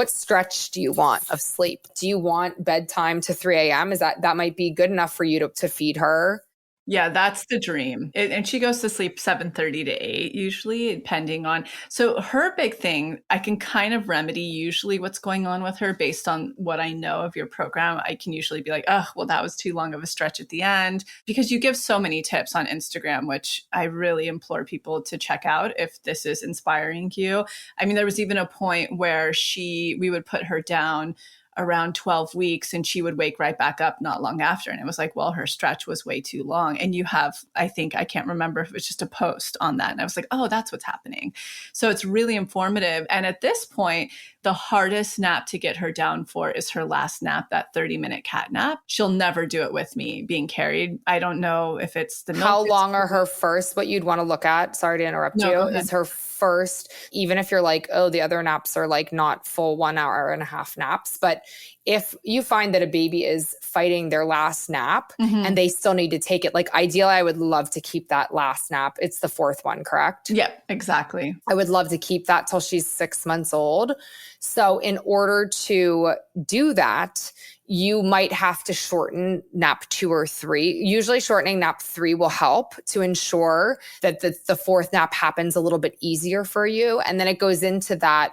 stretch do you want of sleep? Do you want bedtime to 3 a.m.? Is that might be good enough for you to feed her? Yeah, that's the dream. And she goes to sleep 7:30 to 8, usually, depending on. So her big thing, I can kind of remedy usually what's going on with her based on what I know of your program. I can usually be like, oh, well, that was too long of a stretch at the end, because you give so many tips on Instagram, which I really implore people to check out if this is inspiring you. I mean, there was even a point where we would put her down around 12 weeks and she would wake right back up not long after. And it was like, well, her stretch was way too long. And you have, I can't remember if it was just a post on that. And I was like, oh, that's what's happening. So it's really informative. And at this point, the hardest nap to get her down for is her last nap, that 30-minute cat nap. She'll never do it with me being carried. I don't know if it's the How long are her first, what you'd want to look at, sorry to interrupt you, is her first, even if you're like, oh, the other naps are like not full 1 hour and a half naps, but if you find that a baby is fighting their last nap and they still need to take it, like ideally, I would love to keep that last nap. It's the fourth one, correct? Yep, exactly. I would love to keep that till she's 6 months old. So in order to do that, you might have to shorten nap 2 or 3. Usually shortening nap 3 will help to ensure that the fourth nap happens a little bit easier for you. And then it goes into that,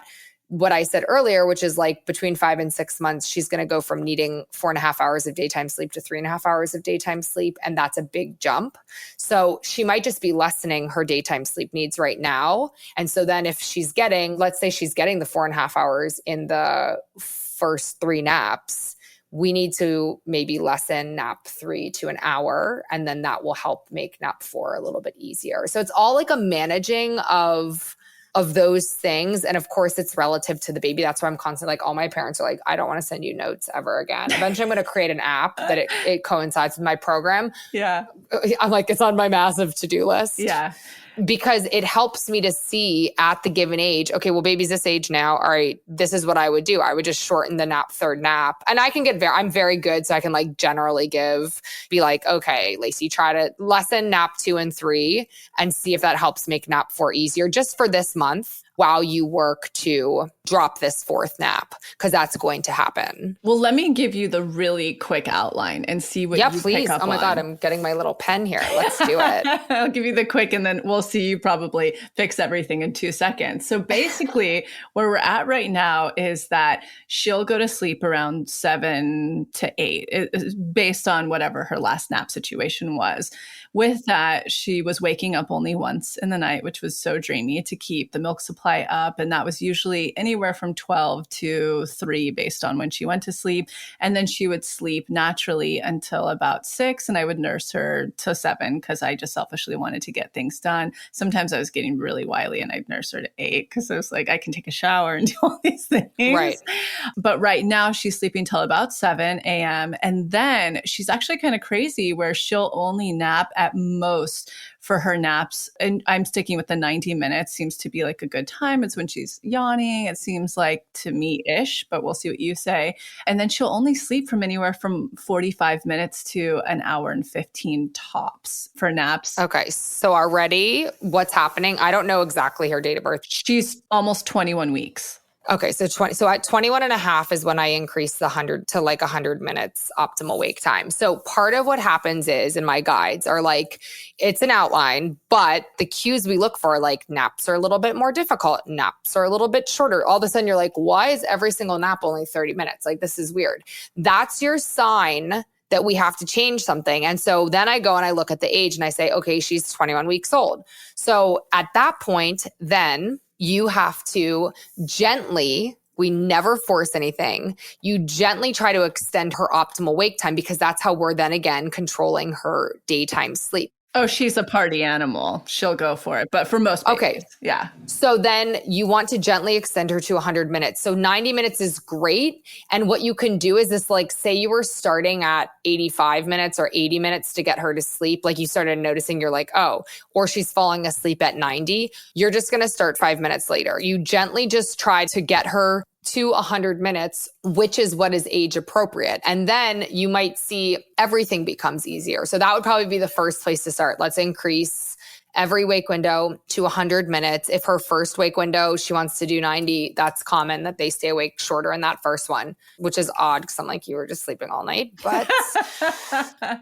what I said earlier, which is like between 5 and 6 months, she's going to go from needing 4.5 hours of daytime sleep to 3.5 hours of daytime sleep. And that's a big jump. So she might just be lessening her daytime sleep needs right now. And so then if she's getting, let's say she's getting the 4.5 hours in the first 3 naps, we need to maybe lessen nap 3 to an hour. And then that will help make nap 4 a little bit easier. So it's all like a managing of those things. And of course, it's relative to the baby. That's why I'm constantly like, all my parents are like, I don't want to send you notes ever again. Eventually, I'm going to create an app that it coincides with my program. Yeah. I'm like, it's on my massive to-do list. Yeah. Because it helps me to see at the given age, okay, well, baby's this age now. All right, this is what I would do. I would just shorten the third nap. And I can I'm very good. So I can like generally be like, okay, Lacy, try to lessen nap 2 and 3 and see if that helps make nap 4 easier just for this month while you work to drop this fourth nap, because that's going to happen. Well, let me give you the really quick outline and see what you pick up on. Oh my God, I'm getting my little pen here. Let's do it. I'll give you the quick and then we'll see you probably fix everything in 2 seconds. So basically where we're at right now is that she'll go to sleep around 7 to 8 based on whatever her last nap situation was. With that, she was waking up only once in the night, which was so dreamy to keep the milk supply up. And that was usually anywhere from 12 to 3 based on when she went to sleep. And then she would sleep naturally until about 6. And I would nurse her to 7 because I just selfishly wanted to get things done. Sometimes I was getting really wily and I'd nurse her to 8 because I was like, I can take a shower and do all these things. Right. But right now she's sleeping till about 7 a.m. And then she's actually kind of crazy where she'll only nap at most for her naps. And I'm sticking with the 90 minutes, seems to be like a good time. It's when she's yawning. It seems like to me-ish, but we'll see what you say. And then she'll only sleep from anywhere from 45 minutes to an hour and 15 tops for naps. Okay. So already what's happening? I don't know exactly her date of birth. She's almost 21 weeks. Okay. So at 21 and a half is when I increase the 100 to like 100 minutes optimal wake time. So part of what happens is, in my guides are like, it's an outline, but the cues we look for, like naps are a little bit more difficult. Naps are a little bit shorter. All of a sudden you're like, why is every single nap only 30 minutes? Like, this is weird. That's your sign that we have to change something. And so then I go and I look at the age and I say, okay, she's 21 weeks old. So at that point, then you have to gently, we never force anything. You gently try to extend her optimal wake time because that's how we're then again controlling her daytime sleep. Oh, she's a party animal. She'll go for it. But for most babies, okay. Yeah. So then you want to gently extend her to 100 minutes. So 90 minutes is great. And what you can do is this, like, say you were starting at 85 minutes or 80 minutes to get her to sleep. Like you started noticing, you're like, oh, or she's falling asleep at 90. You're just going to start 5 minutes later. You gently just try to get her to 100 minutes, which is what is age appropriate. And then you might see everything becomes easier. So that would probably be the first place to start. Let's increase every wake window to 100 minutes. If her first wake window, she wants to do 90, that's common that they stay awake shorter in that first one, which is odd because I'm like, you were just sleeping all night, but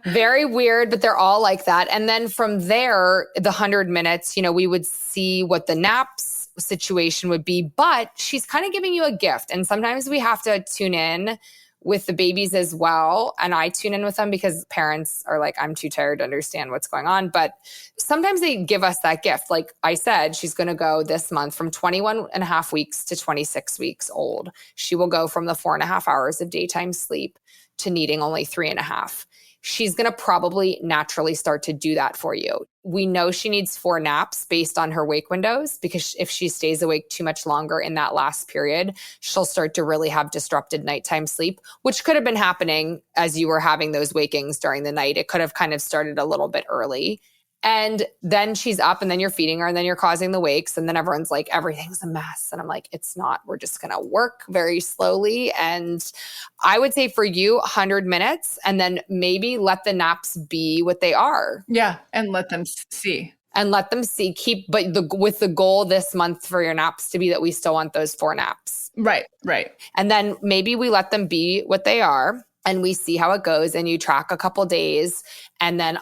very weird, but they're all like that. And then from there, the 100 minutes, we would see what the naps situation would be, but she's kind of giving you a gift. And sometimes we have to tune in with the babies as well. And I tune in with them because parents are like, I'm too tired to understand what's going on. But sometimes they give us that gift. Like I said, she's going to go this month from 21 and a half weeks to 26 weeks old. She will go from the 4.5 hours of daytime sleep to needing only 3.5. She's going to probably naturally start to do that for you. We know she needs 4 naps based on her wake windows, because if she stays awake too much longer in that last period, she'll start to really have disrupted nighttime sleep, which could have been happening as you were having those wakings during the night. It could have kind of started a little bit early. And then she's up and then you're feeding her and then you're causing the wakes. And then everyone's like, everything's a mess. And I'm like, it's not. We're just going to work very slowly. And I would say for you, 100 minutes and then maybe let the naps be what they are. Yeah. And let them see. And let them see, with the goal this month for your naps to be that we still want those 4 naps. Right. And then maybe we let them be what they are and we see how it goes and you track a couple days and then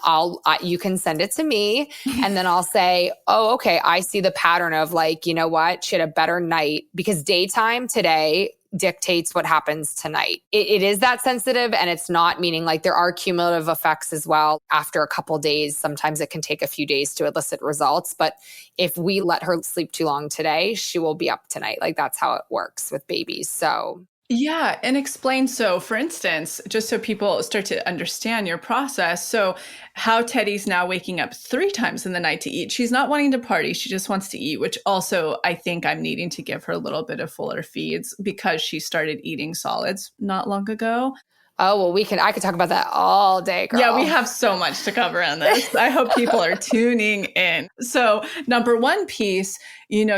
you can send it to me and then I'll say, oh, okay, I see the pattern of like, you know what? She had a better night because daytime today dictates what happens tonight. It is that sensitive and it's not, meaning like there are cumulative effects as well. After a couple days, sometimes it can take a few days to elicit results. But if we let her sleep too long today, she will be up tonight. Like that's how it works with babies. So yeah. And explain. So for instance, just so people start to understand your process. So how Teddy's now waking up 3 times in the night to eat. She's not wanting to party. She just wants to eat, which also I think I'm needing to give her a little bit of fuller feeds because she started eating solids not long ago. Oh, well, I could talk about that all day, girl. Yeah, we have so much to cover on this. I hope people are tuning in. So number one piece,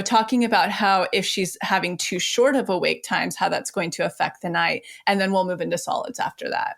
talking about how if she's having too short of awake times, how that's going to affect the night. And then we'll move into solids after that.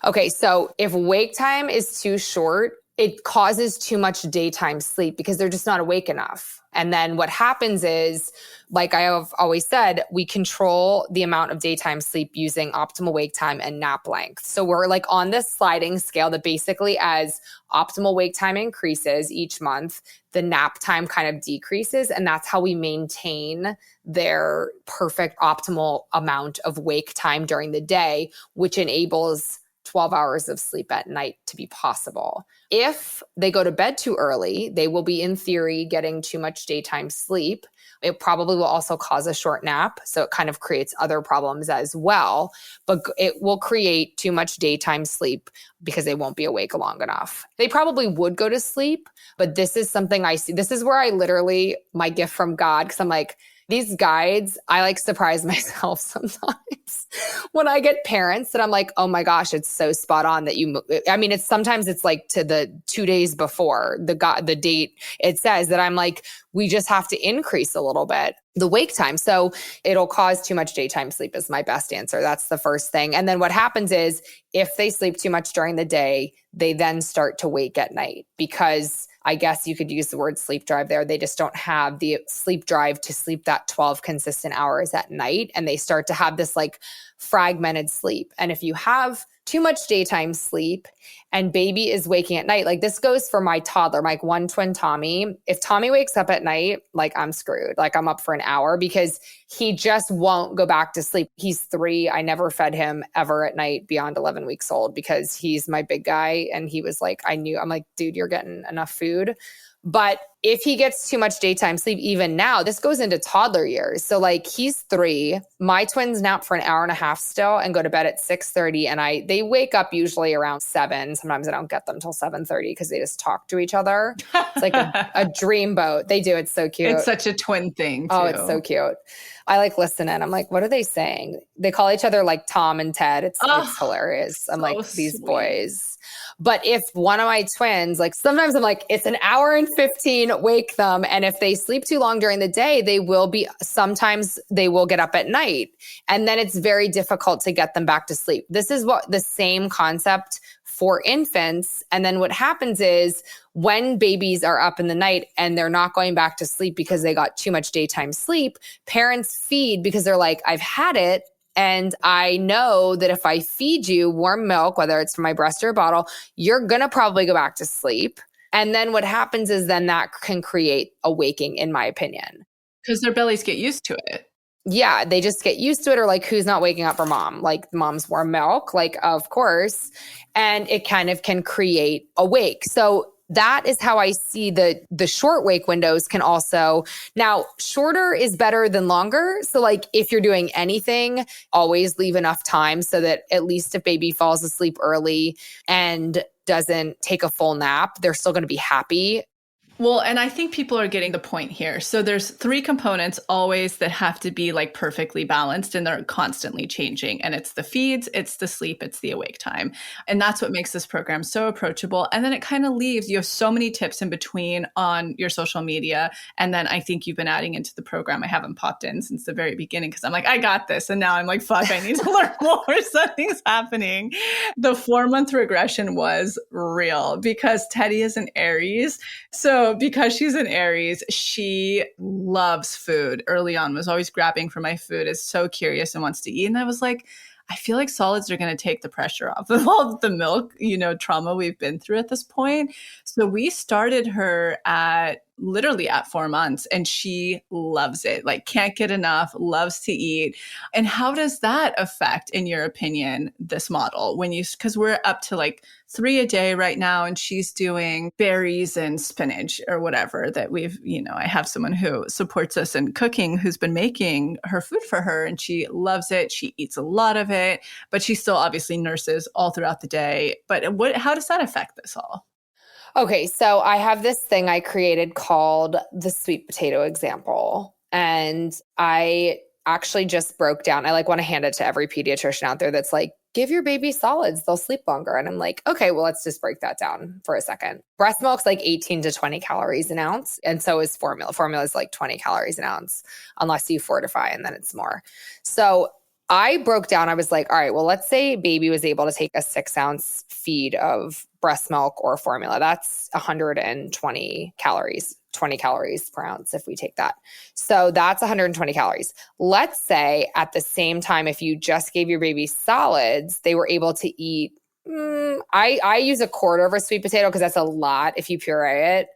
Okay, so if wake time is too short, it causes too much daytime sleep because they're just not awake enough. And then what happens is, like I have always said, we control the amount of daytime sleep using optimal wake time and nap length. So we're like on this sliding scale that basically as optimal wake time increases each month, the nap time kind of decreases. And that's how we maintain their perfect optimal amount of wake time during the day, which enables 12 hours of sleep at night to be possible. If they go to bed too early, they will be in theory getting too much daytime sleep. It probably will also cause a short nap. So it kind of creates other problems as well, but it will create too much daytime sleep because they won't be awake long enough. They probably would go to sleep, but this is something I see. This is where I literally, my gift from God, because I'm like, these guides, I like surprise myself sometimes when I get parents that I'm like, oh my gosh, it's so spot on that sometimes it's like to the 2 days before the date it says that I'm like, we just have to increase a little bit the wake time. So it'll cause too much daytime sleep is my best answer. That's the first thing. And then what happens is if they sleep too much during the day, they then start to wake at night because I guess you could use the word sleep drive there. They just don't have the sleep drive to sleep that 12 consistent hours at night. And they start to have this like fragmented sleep. And if you have too much daytime sleep and baby is waking at night, like this goes for my toddler, my 1 twin Tommy. If Tommy wakes up at night, like I'm screwed. Like I'm up for an hour because he just won't go back to sleep. He's 3. I never fed him ever at night beyond 11 weeks old because he's my big guy. And he was like, I'm like, dude, you're getting enough food. But if he gets too much daytime sleep, even now, this goes into toddler years. So like he's 3, my twins nap for an hour and a half still and go to bed at 6:30. And they wake up usually around 7. Sometimes I don't get them till 7:30 because they just talk to each other. It's like a dreamboat. They do. It's so cute. It's such a twin thing too. Oh, it's so cute. I like listen in. I'm like, what are they saying? They call each other like Tom and Ted. It's hilarious. I'm like, these sweet boys. But if one of my twins, like sometimes I'm like, it's an hour and 15, wake them. And if they sleep too long during the day, sometimes they will get up at night. And then it's very difficult to get them back to sleep. This is what the same concept for infants. And then what happens is when babies are up in the night and they're not going back to sleep because they got too much daytime sleep, parents feed because they're like, I've had it. And I know that if I feed you warm milk, whether it's from my breast or a bottle, you're going to probably go back to sleep. And then what happens is then that can create a waking, in my opinion. Because their bellies get used to it. Yeah, they just get used to it, or like, who's not waking up for mom? Like mom's warm milk, like, of course. And it kind of can create a wake. So that is how I see the short wake windows can also. Now, shorter is better than longer. So like if you're doing anything, always leave enough time so that at least if baby falls asleep early and doesn't take a full nap, they're still going to be happy. Well, and I think people are getting the point here. So there's three components always that have to be like perfectly balanced, and they're constantly changing. And it's the feeds, it's the sleep, it's the awake time. And that's what makes this program so approachable. And then it kind of leaves, you have so many tips in between on your social media. And then I think you've been adding into the program. I haven't popped in since the very beginning because I'm like, I got this. And now I'm like, fuck, I need to learn more. Something's happening. The 4-month regression was real because Teddy is an Aries. So because she's an Aries, she loves food. Early on, was always grabbing for my food, is so curious and wants to eat. And I was like, I feel like solids are going to take the pressure off of all of the milk, trauma we've been through at this point. So we started her literally at 4 months, and she loves it, like can't get enough, loves to eat. And how does that affect, in your opinion, this model because we're up to like 3 a day right now, and she's doing berries and spinach or whatever that I have someone who supports us in cooking who's been making her food for her, and she loves it. She eats a lot of it, but she still obviously nurses all throughout the day. But how does that affect this all? Okay, so I have this thing I created called the sweet potato example. And I actually just broke down, I want to hand it to every pediatrician out there that's like, give your baby solids, they'll sleep longer. And I'm like, okay, well, let's just break that down for a second. Breast milk's like 18 to 20 calories an ounce. And so is formula. Formula is like 20 calories an ounce, unless you fortify, and then it's more. So I broke down, I was like, all right, well, let's say baby was able to take a 6-ounce feed of breast milk or formula. That's 120 calories, 20 calories per ounce if we take that. So that's 120 calories. Let's say at the same time, if you just gave your baby solids, they were able to eat, I use a quarter of a sweet potato because that's a lot if you puree it.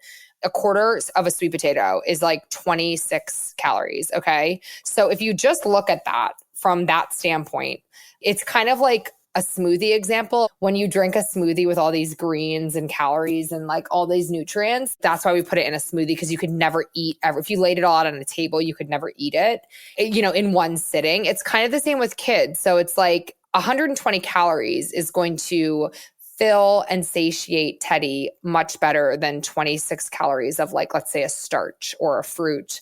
A quarter of a sweet potato is like 26 calories, okay? So if you just look at that from that standpoint, it's kind of like a smoothie example. When you drink a smoothie with all these greens and calories and like all these nutrients, that's why we put it in a smoothie, because you could never eat ever. If you laid it all out on a table, you could never eat it, in one sitting. It's kind of the same with kids. So it's like 120 calories is going to fill and satiate Teddy much better than 26 calories of like, let's say a starch or a fruit.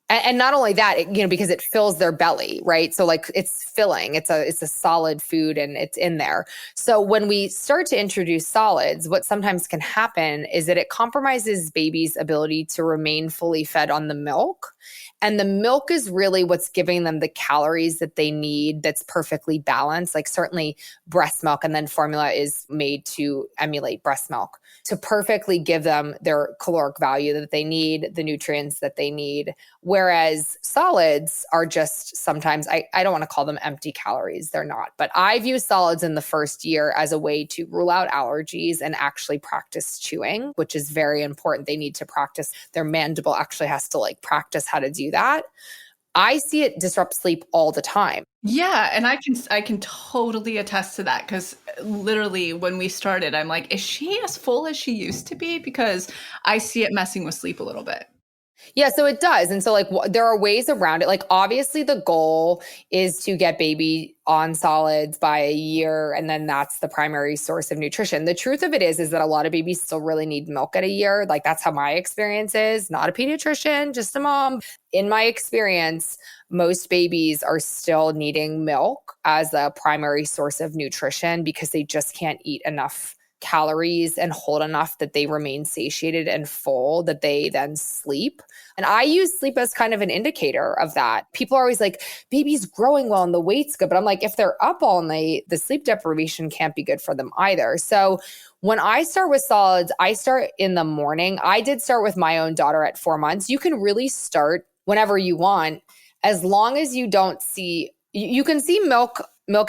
And not only that, because it fills their belly, right? So like it's filling, it's a solid food and it's in there. So when we start to introduce solids, what sometimes can happen is that it compromises baby's ability to remain fully fed on the milk. And the milk is really what's giving them the calories that they need that's perfectly balanced. Like certainly breast milk, and then formula is made to emulate breast milk to perfectly give them their caloric value that they need, the nutrients that they need. Whereas solids are just sometimes, I don't want to call them empty calories. They're not. But I've used solids in the first year as a way to rule out allergies and actually practice chewing, which is very important. They need to practice. Their mandible actually has to practice how to do that. I see it disrupt sleep all the time. Yeah, and I can totally attest to that, because literally when we started, I'm like, is she as full as she used to be? Because I see it messing with sleep a little bit. Yeah, so it does. And so there are ways around it. Like obviously the goal is to get baby on solids by a year, and then that's the primary source of nutrition. The truth of it is that a lot of babies still really need milk at a year. Like that's how my experience is. Not a pediatrician, just a mom. In my experience, most babies are still needing milk as a primary source of nutrition because they just can't eat enough calories and hold enough that they remain satiated and full, that they then sleep. And I use sleep as kind of an indicator of that. People are always like, baby's growing well and the weight's good. But I'm like, if they're up all night, the sleep deprivation can't be good for them either. So when I start with solids, I start in the morning. I did start with my own daughter at 4 months. You can really start whenever you want, as long as you don't see, you can see milk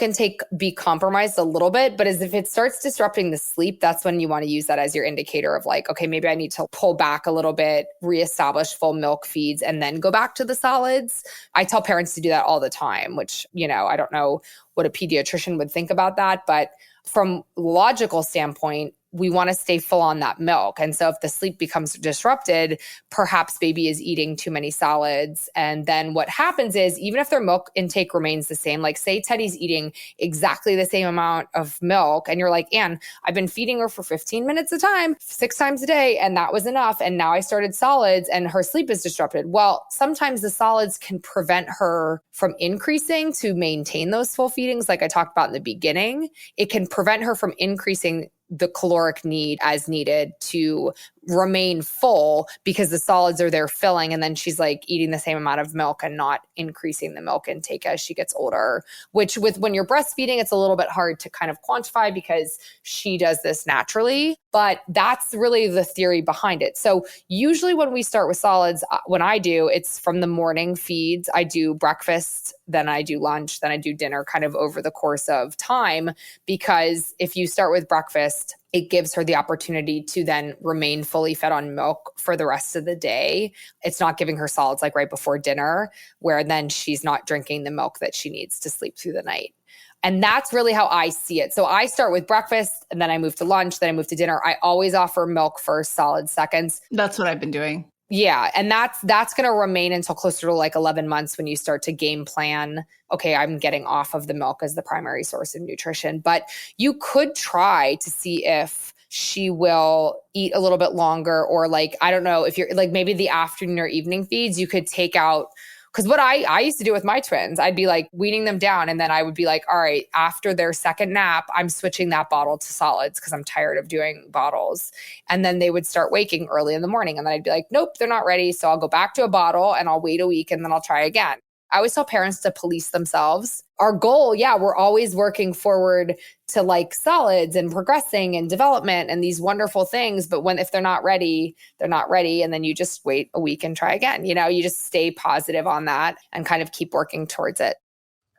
intake be compromised a little bit, but as if it starts disrupting the sleep, that's when you want to use that as your indicator of like, okay, maybe I need to pull back a little bit, reestablish full milk feeds, and then go back to the solids. I tell parents to do that all the time, which, I don't know what a pediatrician would think about that, but from logical standpoint, we want to stay full on that milk. And so if the sleep becomes disrupted, perhaps baby is eating too many solids. And then what happens is, even if their milk intake remains the same, like say Teddy's eating exactly the same amount of milk, and you're like, Anne, I've been feeding her for 15 minutes a time, 6 times a day, and that was enough. And now I started solids and her sleep is disrupted. Well, sometimes the solids can prevent her from increasing to maintain those full feedings. Like I talked about in the beginning, it can prevent her from increasing the caloric need as needed to remain full, because the solids are there filling, and then she's like eating the same amount of milk and not increasing the milk intake as she gets older, which when you're breastfeeding, it's a little bit hard to kind of quantify because she does this naturally, but that's really the theory behind it. So usually when we start with solids, when I do, it's from the morning feeds. I do breakfast, then I do lunch, then I do dinner kind of over the course of time, because if you start with breakfast, it gives her the opportunity to then remain fully fed on milk for the rest of the day. It's not giving her solids like right before dinner, where then she's not drinking the milk that she needs to sleep through the night. And that's really how I see it. So I start with breakfast, and then I move to lunch, then I move to dinner. I always offer milk first, solids seconds. That's what I've been doing. Yeah. And that's going to remain until closer to like 11 months when you start to game plan, okay, I'm getting off of the milk as the primary source of nutrition. But you could try to see if she will eat a little bit longer, or like, I don't know, if you're like maybe the afternoon or evening feeds, you could take out. Because what I used to do with my twins, I'd be like weaning them down, and then I would be like, all right, after their second nap, I'm switching that bottle to solids because I'm tired of doing bottles. And then they would start waking early in the morning, and then I'd be like, nope, they're not ready. So I'll go back to a bottle and I'll wait a week and then I'll try again. I always tell parents to police themselves. Our goal, we're always working forward to like solids and progressing and development and these wonderful things. But if they're not ready, they're not ready. And then you just wait a week and try again. You just stay positive on that and kind of keep working towards it.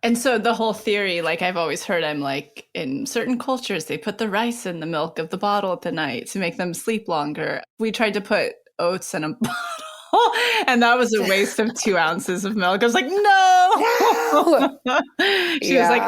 And so the whole theory, like I've always heard, I'm like, in certain cultures, they put the rice in the milk of the bottle at the night to make them sleep longer. We tried to put oats in a bottle. And that was a waste of 2 ounces of milk. I was like, no. She was like,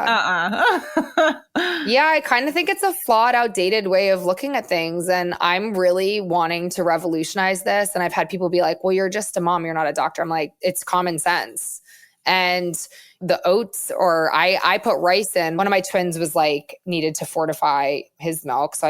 Yeah, I kind of think it's a flawed, outdated way of looking at things. And I'm really wanting to revolutionize this. And I've had people be like, well, you're just a mom, you're not a doctor. I'm like, it's common sense. And the oats, or I put rice in. One of my twins was like, needed to fortify his milk. So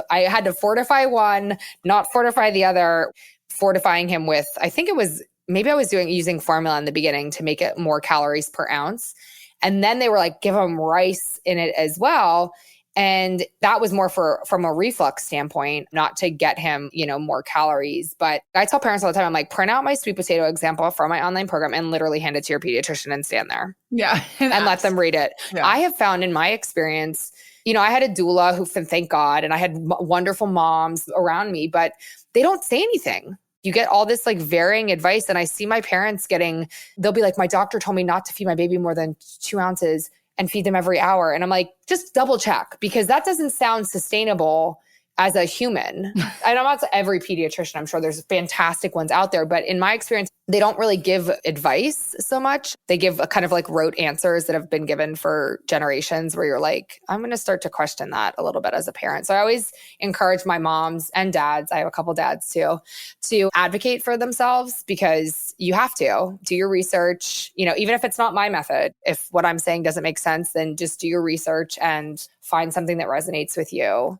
I had to fortify one, not fortify the other. Fortifying him with, I think it was, maybe I was using formula in the beginning to make it more calories per ounce. And then they were like, give him rice in it as well. And that was more from a reflux standpoint, not to get him, more calories. But I tell parents all the time, I'm like, print out my sweet potato example from my online program and literally hand it to your pediatrician and stand there. Yeah. And let them read it. Yeah. I have found in my experience, I had a doula who, thank God, and I had wonderful moms around me, but they don't say anything. You get all this like varying advice. And I see my parents they'll be like, my doctor told me not to feed my baby more than 2 ounces and feed them every hour. And I'm like, just double check, because that doesn't sound sustainable as a human. And I'm not every pediatrician, I'm sure there's fantastic ones out there, but in my experience, they don't really give advice so much. They give a kind of like rote answers that have been given for generations, where you're like, I'm going to start to question that a little bit as a parent. So I always encourage my moms and dads, I have a couple dads too, to advocate for themselves, because you have to do your research, even if it's not my method. If what I'm saying doesn't make sense, then just do your research and find something that resonates with you.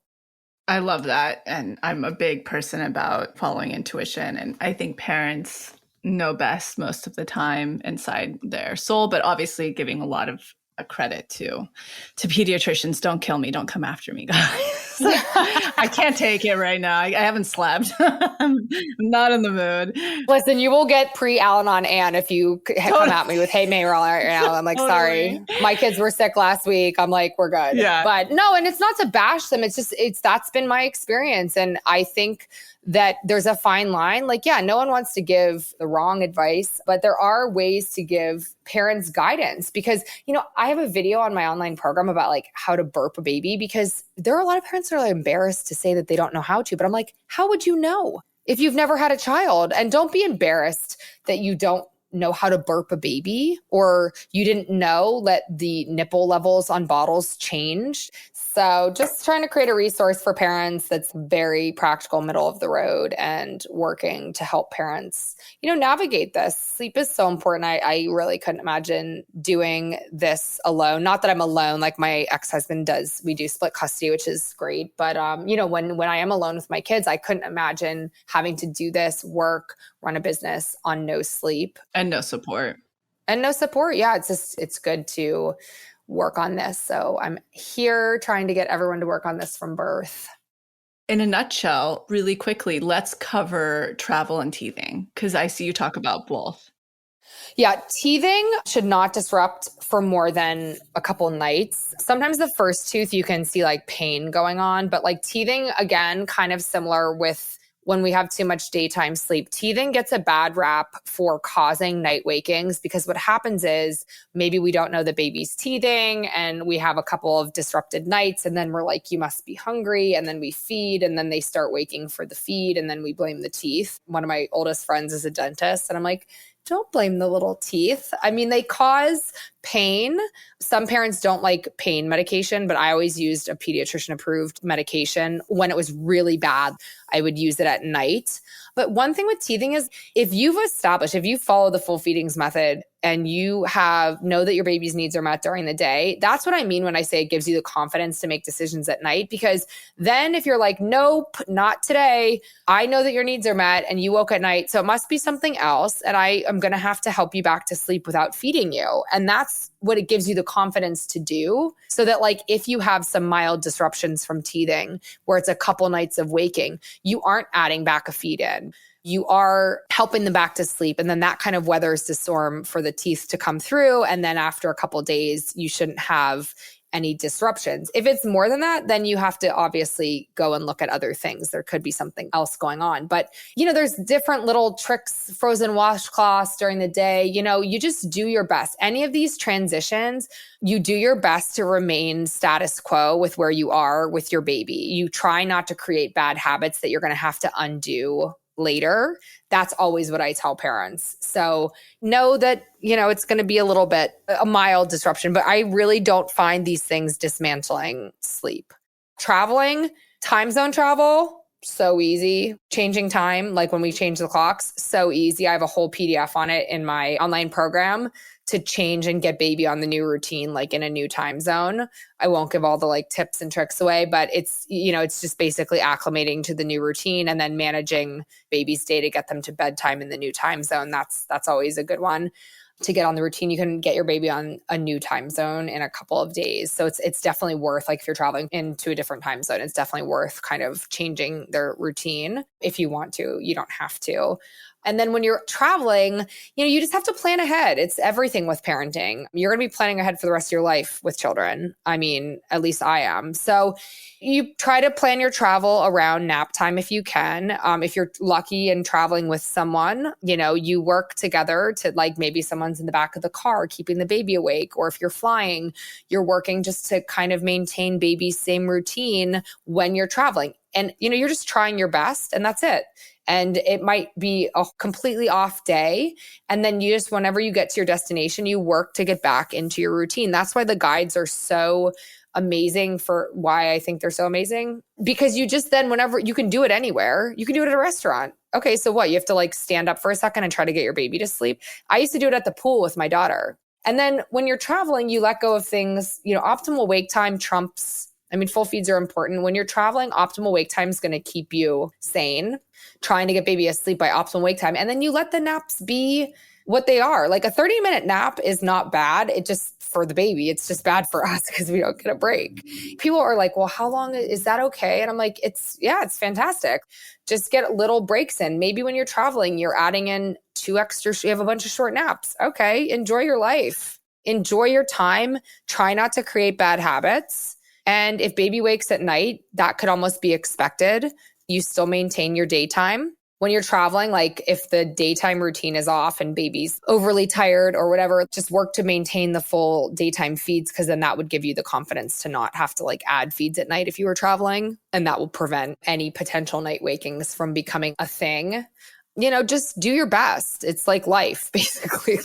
I love that. And I'm a big person about following intuition. And I think parents know best most of the time inside their soul, but obviously giving a lot of credit to pediatricians. Don't kill me. Don't come after me, guys. I can't take it right now. I haven't slept. I'm not in the mood. Listen, you will get pre-Al-Anon Ann if you come at me with, hey, May, right now. I'm like, sorry, my kids were sick last week. I'm like, we're good. Yeah. But no, and it's not to bash them. That's been my experience. And I think that there's a fine line. Like, no one wants to give the wrong advice, but there are ways to give parents guidance, because, I have a video on my online program about like how to burp a baby, because there are a lot of parents that are embarrassed to say that they don't know how to, but I'm like, how would you know if you've never had a child? And don't be embarrassed that you don't know how to burp a baby, or you didn't know that the nipple levels on bottles changed. So just trying to create a resource for parents that's very practical, middle of the road, and working to help parents, navigate this. Sleep is so important. I really couldn't imagine doing this alone. Not that I'm alone, like my ex-husband does. We do split custody, which is great. But, when I am alone with my kids, I couldn't imagine having to do this, work, run a business on no sleep. And no support. Yeah, it's good to work on this. So I'm here trying to get everyone to work on this from birth. In a nutshell, really quickly, let's cover travel and teething, because I see you talk about both. Yeah, teething should not disrupt for more than a couple nights. Sometimes the first tooth, you can see like pain going on, but like teething, again, kind of similar with when we have too much daytime sleep. Teething gets a bad rap for causing night wakings, because what happens is maybe we don't know the baby's teething and we have a couple of disrupted nights, and then we're like, you must be hungry, and then we feed, and then they start waking for the feed, and then we blame the teeth. One of my oldest friends is a dentist, and I'm like, don't blame the little teeth. I mean, they cause pain. Some parents don't like pain medication, but I always used a pediatrician approved medication. When it was really bad, I would use it at night. But one thing with teething is if you follow the full feedings method and you know that your baby's needs are met during the day, that's what I mean when I say it gives you the confidence to make decisions at night. Because then if you're like, nope, not today, I know that your needs are met and you woke at night, so it must be something else. And I am going to have to help you back to sleep without feeding you. And that's what it gives you the confidence to do. So that like if you have some mild disruptions from teething where it's a couple nights of waking, you aren't adding back a feed in. You are helping them back to sleep. And then that kind of weathers the storm for the teeth to come through. And then after a couple of days, you shouldn't have any disruptions. If it's more than that, then you have to obviously go and look at other things. There could be something else going on. But, there's different little tricks, frozen washcloths during the day. You just do your best. Any of these transitions, you do your best to remain status quo with where you are with your baby. You try not to create bad habits that you're going to have to undo later. That's always what I tell parents. So know that, it's going to be a mild disruption, but I really don't find these things dismantling sleep. Traveling, time zone travel, so easy. Changing time, like when we change the clocks, so easy. I have a whole PDF on it in my online program to change and get baby on the new routine, like in a new time zone. I won't give all the like tips and tricks away, but it's just basically acclimating to the new routine and then managing baby's day to get them to bedtime in the new time zone. That's always a good one to get on the routine. You can get your baby on a new time zone in a couple of days. So it's definitely worth, like if you're traveling into a different time zone, it's definitely worth kind of changing their routine if you want to. You don't have to. And then when you're traveling, you just have to plan ahead. It's everything with parenting. You're going to be planning ahead for the rest of your life with children. I mean, at least I am. So you try to plan your travel around nap time if you can. If you're lucky and traveling with someone, you work together to like maybe someone's in the back of the car keeping the baby awake. Or if you're flying, you're working just to kind of maintain baby's same routine when you're traveling. And, you're just trying your best and that's it. And it might be a completely off day. And then you just, whenever you get to your destination, you work to get back into your routine. That's why the guides are so amazing, for why I think they're so amazing. Because you just then, whenever you can do it anywhere, you can do it at a restaurant. Okay, so what? You have to like stand up for a second and try to get your baby to sleep. I used to do it at the pool with my daughter. And then when you're traveling, you let go of things, optimal wake time trumps. Full feeds are important. When you're traveling, optimal wake time is going to keep you sane, trying to get baby asleep by optimal wake time. And then you let the naps be what they are. Like a 30-minute nap is not bad. It just, for the baby, it's just bad for us because we don't get a break. People are like, well, how long is that okay? And I'm like, it's fantastic. Just get little breaks in. Maybe when you're traveling, you're adding in 2 extra, you have a bunch of short naps. Okay, enjoy your life. Enjoy your time. Try not to create bad habits. And if baby wakes at night, that could almost be expected. You still maintain your daytime. When you're traveling, like if the daytime routine is off and baby's overly tired or whatever, just work to maintain the full daytime feeds, because then that would give you the confidence to not have to like add feeds at night if you were traveling. And that will prevent any potential night wakings from becoming a thing. just do your best. It's like life, basically.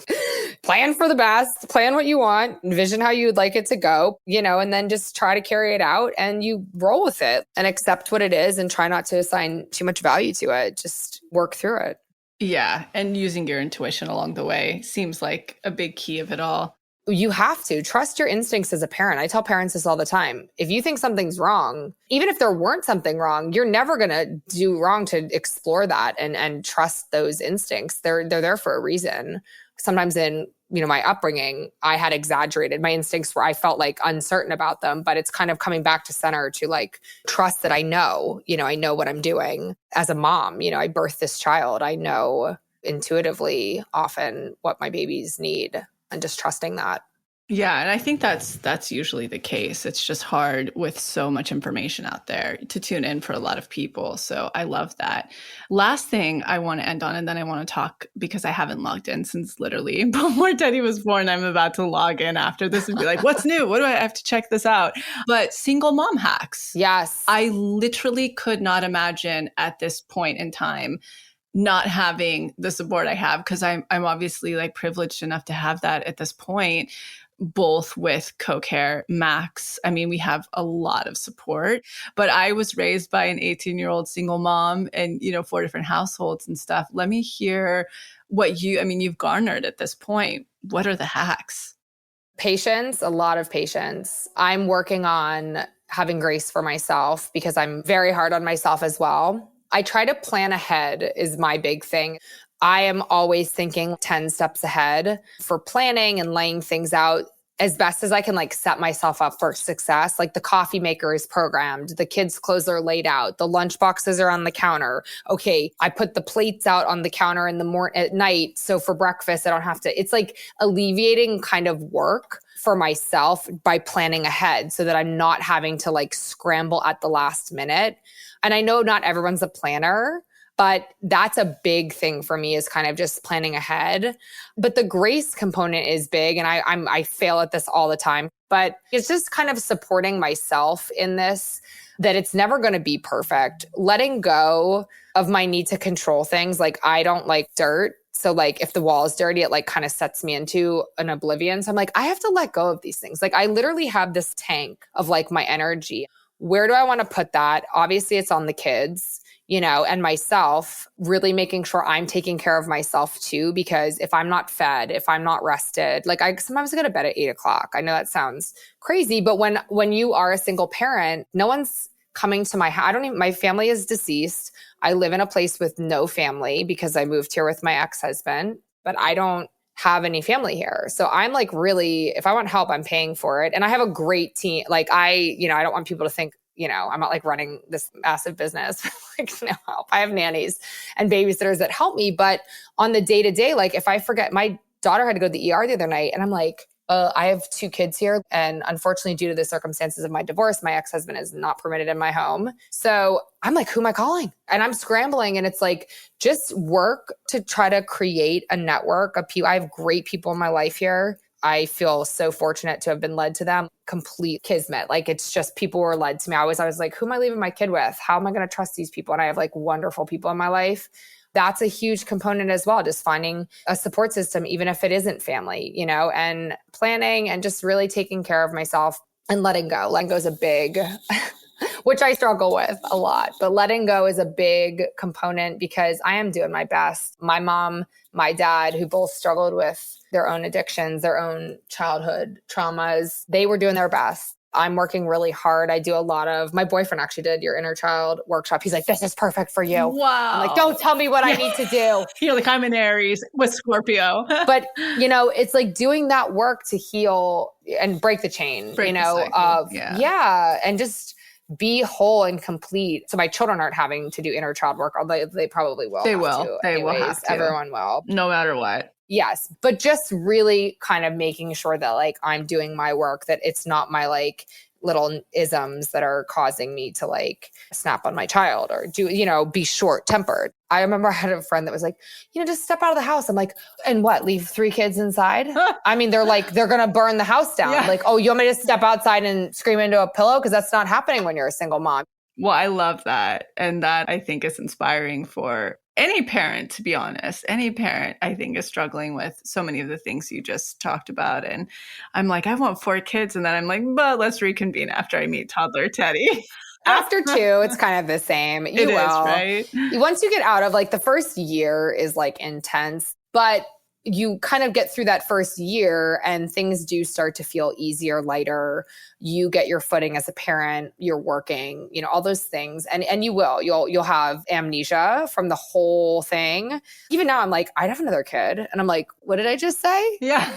Plan for the best, plan what you want, envision how you would like it to go, and then just try to carry it out and you roll with it and accept what it is and try not to assign too much value to it. Just work through it. Yeah. And using your intuition along the way seems like a big key of it all. You have to trust your instincts as a parent. I tell parents this all the time. If you think something's wrong, even if there weren't something wrong, you're never going to do wrong to explore that and trust those instincts. They're there for a reason. Sometimes in, my upbringing, I had exaggerated my instincts where I felt like uncertain about them, but it's kind of coming back to center to like trust that I know what I'm doing as a mom. I birthed this child. I know intuitively often what my babies need. And just trusting that. Yeah. And I think that's usually the case. It's just hard with so much information out there to tune in for a lot of people. So I love that. Last thing I want to end on, and then I want to talk because I haven't logged in since literally before Teddy was born. I'm about to log in after this and be like, what's new? What do I have to check this out? But single mom hacks. Yes. I literally could not imagine at this point in time not having the support I have, because I'm obviously like privileged enough to have that at this point, both with co-care, Max. I mean, we have a lot of support, but I was raised by an 18-year-old single mom and, 4 different households and stuff. Let me hear what you've garnered at this point. What are the hacks? Patience, a lot of patience. I'm working on having grace for myself because I'm very hard on myself as well. I try to plan ahead is my big thing. I am always thinking 10 steps ahead for planning and laying things out as best as I can, like set myself up for success. Like the coffee maker is programmed, the kids' clothes are laid out, the lunch boxes are on the counter. Okay, I put the plates out on the counter at night. So for breakfast, I don't have to, it's like alleviating kind of work for myself by planning ahead so that I'm not having to like scramble at the last minute. And I know not everyone's a planner, but that's a big thing for me is kind of just planning ahead. But the grace component is big. And I fail at this all the time, but it's just kind of supporting myself in this, that it's never going to be perfect. Letting go of my need to control things. Like I don't like dirt. So like if the wall is dirty, it like kind of sets me into an oblivion. So I'm like, I have to let go of these things. Like I literally have this tank of like my energy. Where do I want to put that? Obviously, it's on the kids, and myself, really making sure I'm taking care of myself too, because if I'm not fed, if I'm not rested, like I sometimes go to bed at 8:00. I know that sounds crazy, but when you are a single parent, no one's coming to my house. My family is deceased. I live in a place with no family because I moved here with my ex-husband, but I don't have any family here. So I'm like really, if I want help, I'm paying for it. And I have a great team. Like I don't want people to think, I'm not like running this massive business, like no help. I have nannies and babysitters that help me. But on the day to day, like if I forget, my daughter had to go to the ER the other night and I'm like, I have 2 kids here. And unfortunately, due to the circumstances of my divorce, my ex-husband is not permitted in my home. So I'm like, who am I calling? And I'm scrambling. And it's like, just work to try to create a network of people. I have great people in my life here. I feel so fortunate to have been led to them. Complete kismet. Like it's just people were led to me. I was like, who am I leaving my kid with? How am I going to trust these people? And I have like wonderful people in my life. That's a huge component as well. Just finding a support system, even if it isn't family, and planning and just really taking care of myself and letting go. Letting go is a big, which I struggle with a lot, but letting go is a big component because I am doing my best. My mom, my dad, who both struggled with their own addictions, their own childhood traumas, they were doing their best. I'm working really hard. I do a lot of, my boyfriend actually did your inner child workshop. He's like, this is perfect for you. Wow. I'm like, don't tell me what I need to do. You're like, I'm an Aries with Scorpio. But, it's like doing that work to heal and break the chain, and just be whole and complete. So my children aren't having to do inner child work, although they probably will. They will. They will have to. Everyone will. No matter what. Yes. But just really kind of making sure that like I'm doing my work, that it's not my like little isms that are causing me to like snap on my child or do, be short tempered. I remember I had a friend that was like, just step out of the house. I'm like, and what, leave 3 kids inside? I mean, they're going to burn the house down. Yeah. Like, oh, you want me to step outside and scream into a pillow? Because that's not happening when you're a single mom. Well, I love that. And that I think is inspiring for Any parent, to be honest, any parent, I think, is struggling with so many of the things you just talked about. And I'm like, I want 4 kids. And then I'm like, but let's reconvene after I meet toddler Teddy. After 2, it's kind of the same. You It is, will. right? Once you get out of like the first year is like intense, but you kind of get through that first year and things do start to feel easier, lighter. You get your footing as a parent, you're working, all those things. And you'll have amnesia from the whole thing. Even now I'm like, I'd have another kid. And I'm like, what did I just say? Yeah.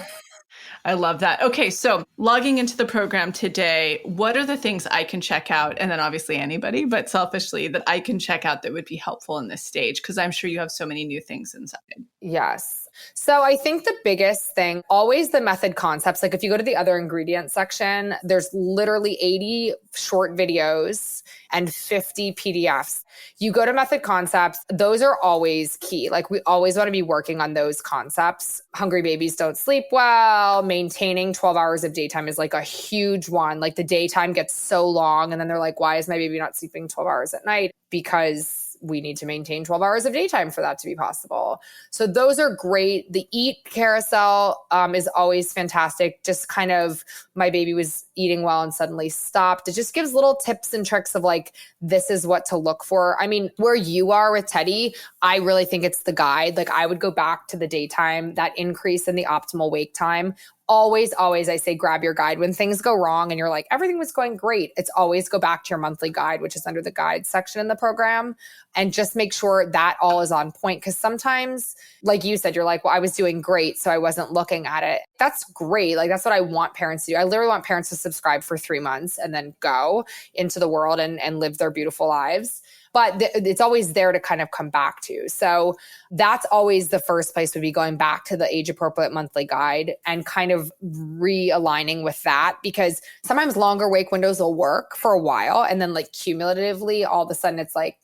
I love that. Okay, so logging into the program today, what are the things I can check out? And then obviously anybody, but selfishly that I can check out that would be helpful in this stage? Because I'm sure you have so many new things inside. Yes. So I think the biggest thing, always the method concepts. Like if you go to the other ingredient section, there's literally 80 short videos and 50 PDFs. You go to method concepts, those are always key. Like we always want to be working on those concepts. Hungry babies don't sleep well. Maintaining 12 hours of daytime is like a huge one. Like the daytime gets so long and then they're like, why is my baby not sleeping 12 hours at night? Because we need to maintain 12 hours of daytime for that to be possible. So those are great. The eat carousel is always fantastic. Just kind of my baby was eating well and suddenly stopped. It just gives little tips and tricks of like, this is what to look for. I mean, where you are with Teddy, I really think it's the guide. Like I would go back to the daytime, that increase in the optimal wake time. Always, I say grab your guide. When things go wrong and you're like, everything was going great, it's always go back to your monthly guide, which is under the guide section in the program, and just make sure that all is on point. Because sometimes, like you said, you're like, well, I was doing great, so I wasn't looking at it. That's great. Like that's what I want parents to do. I literally want parents to subscribe for 3 months and then go into the world and live their beautiful lives. But it's always there to kind of come back to. So that's always the first place would be going back to the age appropriate monthly guide and kind of realigning with that, because sometimes longer wake windows will work for a while. And then like cumulatively, all of a sudden it's like,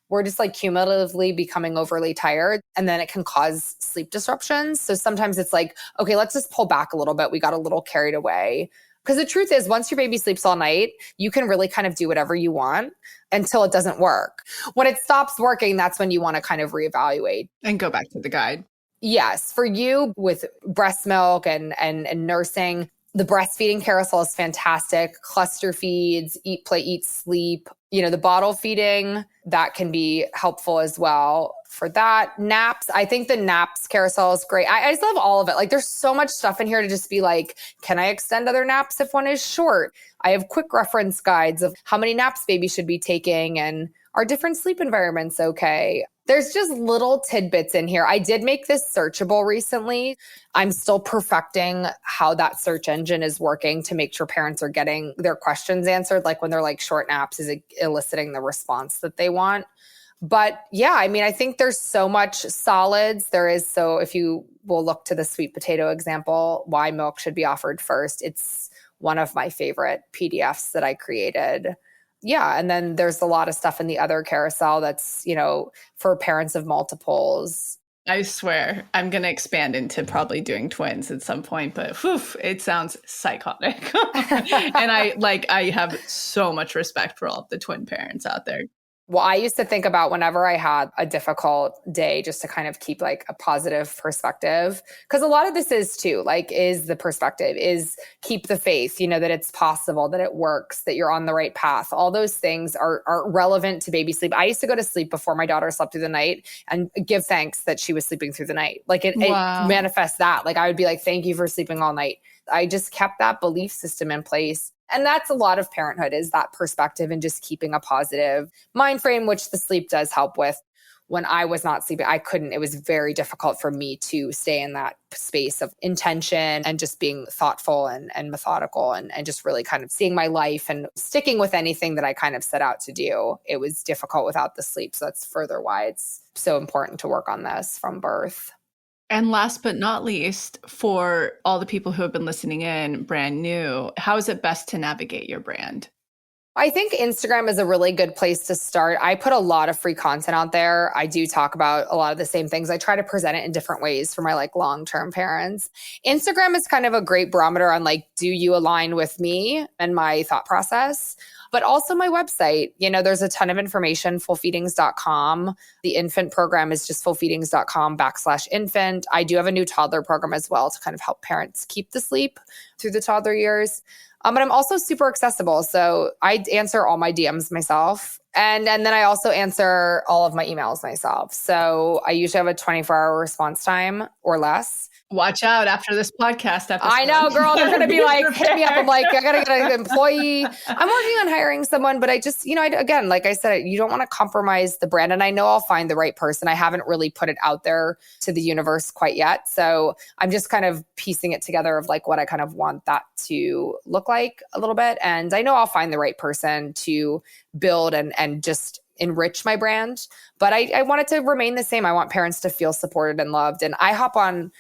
we're just like cumulatively becoming overly tired. And then it can cause sleep disruptions. So sometimes it's like, okay, let's just pull back a little bit. We got a little carried away. Because the truth is, once your baby sleeps all night, you can really kind of do whatever you want until it doesn't work. When it stops working, that's when you want to kind of reevaluate. And go back to the guide. Yes. For you with breast milk and nursing, the breastfeeding carousel is fantastic. Cluster feeds, eat, play, eat, sleep. The bottle feeding, that can be helpful as well. For that, naps, I think the naps carousel is great. I just love all of it. Like there's so much stuff in here to just be like, can I extend other naps if one is short? I have quick reference guides of how many naps baby should be taking and are different sleep environments okay? There's just little tidbits in here. I did make this searchable recently. I'm still perfecting how that search engine is working to make sure parents are getting their questions answered. Like when they're like short naps, is it eliciting the response that they want? But yeah, I mean, I think there's so much solids. There is. So if you will look to the sweet potato example, why milk should be offered first. It's one of my favorite PDFs that I created. Yeah. And then there's a lot of stuff in the other carousel that's, for parents of multiples. I swear I'm going to expand into probably doing twins at some point, but it sounds psychotic. And I have so much respect for all of the twin parents out there. Well, I used to think about whenever I had a difficult day just to kind of keep like a positive perspective. Because a lot of this is too, like, is the perspective, is keep the faith, that it's possible, that it works, that you're on the right path. All those things are relevant to baby sleep. I used to go to sleep before my daughter slept through the night and give thanks that she was sleeping through the night. Like it manifests that. Like I would be like, thank you for sleeping all night. I just kept that belief system in place. And that's a lot of parenthood, is that perspective and just keeping a positive mind frame, which the sleep does help with. When I was not sleeping, I couldn't. It was very difficult for me to stay in that space of intention and just being thoughtful and methodical and just really kind of seeing my life and sticking with anything that I kind of set out to do. It was difficult without the sleep. So that's further why it's so important to work on this from birth. And last but not least, for all the people who have been listening in brand new, how is it best to navigate your brand? I think Instagram is a really good place to start. I put a lot of free content out there. I do talk about a lot of the same things. I try to present it in different ways for my like long-term parents. Instagram is kind of a great barometer on like, do you align with me and my thought process? But also my website, there's a ton of information, fullfeedings.com. The infant program is just fullfeedings.com/infant. I do have a new toddler program as well to kind of help parents keep the sleep through the toddler years. But I'm also super accessible. So I answer all my DMs myself. And then I also answer all of my emails myself. So I usually have a 24-hour response time or less. Watch out after this podcast episode. I know, girl. They're going to be like, hit me up. I'm like, I got to get an employee. I'm working on hiring someone, but I just, again, like I said, you don't want to compromise the brand. And I know I'll find the right person. I haven't really put it out there to the universe quite yet. So I'm just kind of piecing it together of like what I kind of want that to look like a little bit. And I know I'll find the right person to build and just enrich my brand. But I want it to remain the same. I want parents to feel supported and loved. And I hop on,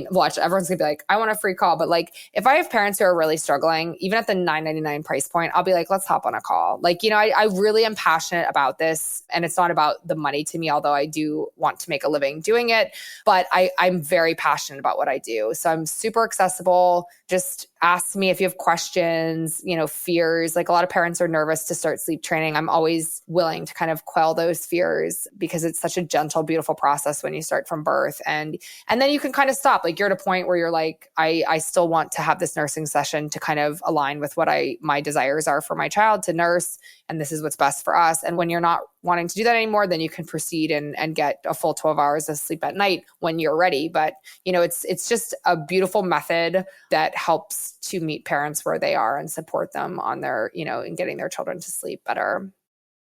watch, everyone's gonna be like, I want a free call. But like, if I have parents who are really struggling, even at the $9.99 price point, I'll be like, let's hop on a call. Like, I really am passionate about this. And it's not about the money to me, although I do want to make a living doing it. But I'm very passionate about what I do. So I'm super accessible. Just ask me if you have questions, fears. Like a lot of parents are nervous to start sleep training. I'm always willing to kind of quell those fears because it's such a gentle, beautiful process when you start from birth. And then you can kind of stop. Like you're at a point where you're like, I still want to have this nursing session to kind of align with what my desires are for my child to nurse. And this is what's best for us. And when you're not wanting to do that anymore, then you can proceed and get a full 12 hours of sleep at night when you're ready. But, it's just a beautiful method that helps to meet parents where they are and support them on their, in getting their children to sleep better.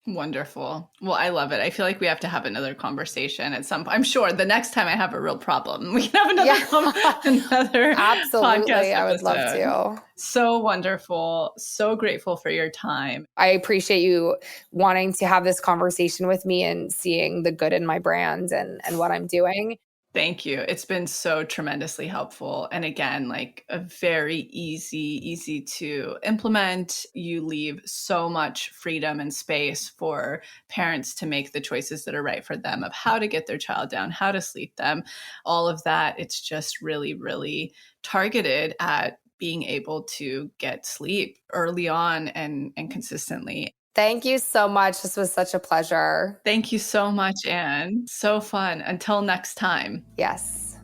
Wonderful. Well, I love it. I feel like we have to have another conversation at some point. I'm sure the next time I have a real problem, we can have another Absolutely. podcast I would love to. So wonderful. So grateful for your time. I appreciate you wanting to have this conversation with me and seeing the good in my brand and what I'm doing. Thank you. It's been so tremendously helpful. And again, like a very easy to implement. You leave so much freedom and space for parents to make the choices that are right for them of how to get their child down, how to sleep them, all of that. It's just really, really targeted at being able to get sleep early on and consistently. Thank you so much. This was such a pleasure. Thank you so much, Anne. So fun. Until next time. Yes.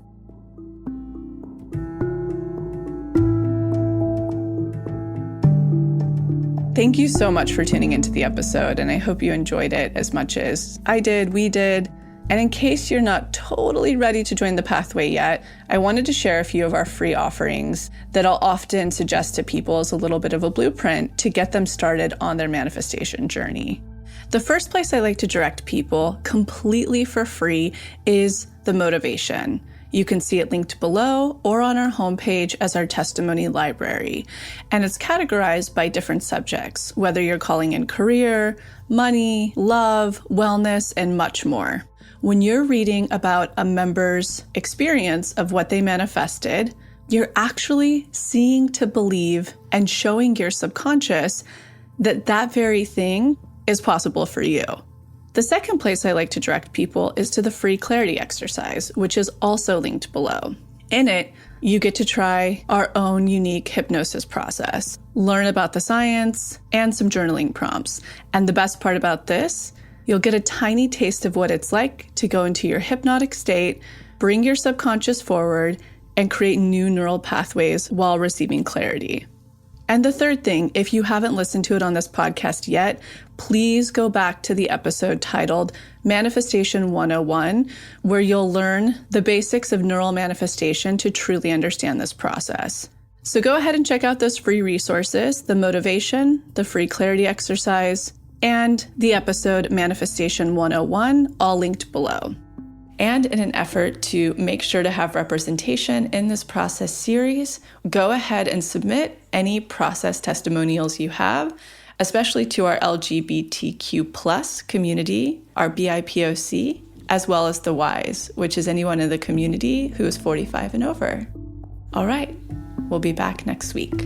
Thank you so much for tuning into the episode, and I hope you enjoyed it as much as I did, we did. And in case you're not totally ready to join the pathway yet, I wanted to share a few of our free offerings that I'll often suggest to people as a little bit of a blueprint to get them started on their manifestation journey. The first place I like to direct people completely for free is the motivation. You can see it linked below or on our homepage as our testimony library. And it's categorized by different subjects, whether you're calling in career, money, love, wellness, and much more. When you're reading about a member's experience of what they manifested, you're actually seeing to believe and showing your subconscious that that very thing is possible for you. The second place I like to direct people is to the free clarity exercise, which is also linked below. In it, you get to try our own unique hypnosis process, learn about the science, and some journaling prompts. And the best part about this, you'll get a tiny taste of what it's like to go into your hypnotic state, bring your subconscious forward, and create new neural pathways while receiving clarity. And the third thing, if you haven't listened to it on this podcast yet, please go back to the episode titled Manifestation 101, where you'll learn the basics of neural manifestation to truly understand this process. So go ahead and check out those free resources, the motivation, the free clarity exercise, and the episode Manifestation 101, all linked below. And in an effort to make sure to have representation in this process series, go ahead and submit any process testimonials you have, especially to our LGBTQ+ community, our BIPOC, as well as the Ys, which is anyone in the community who is 45 and over. All right, we'll be back next week.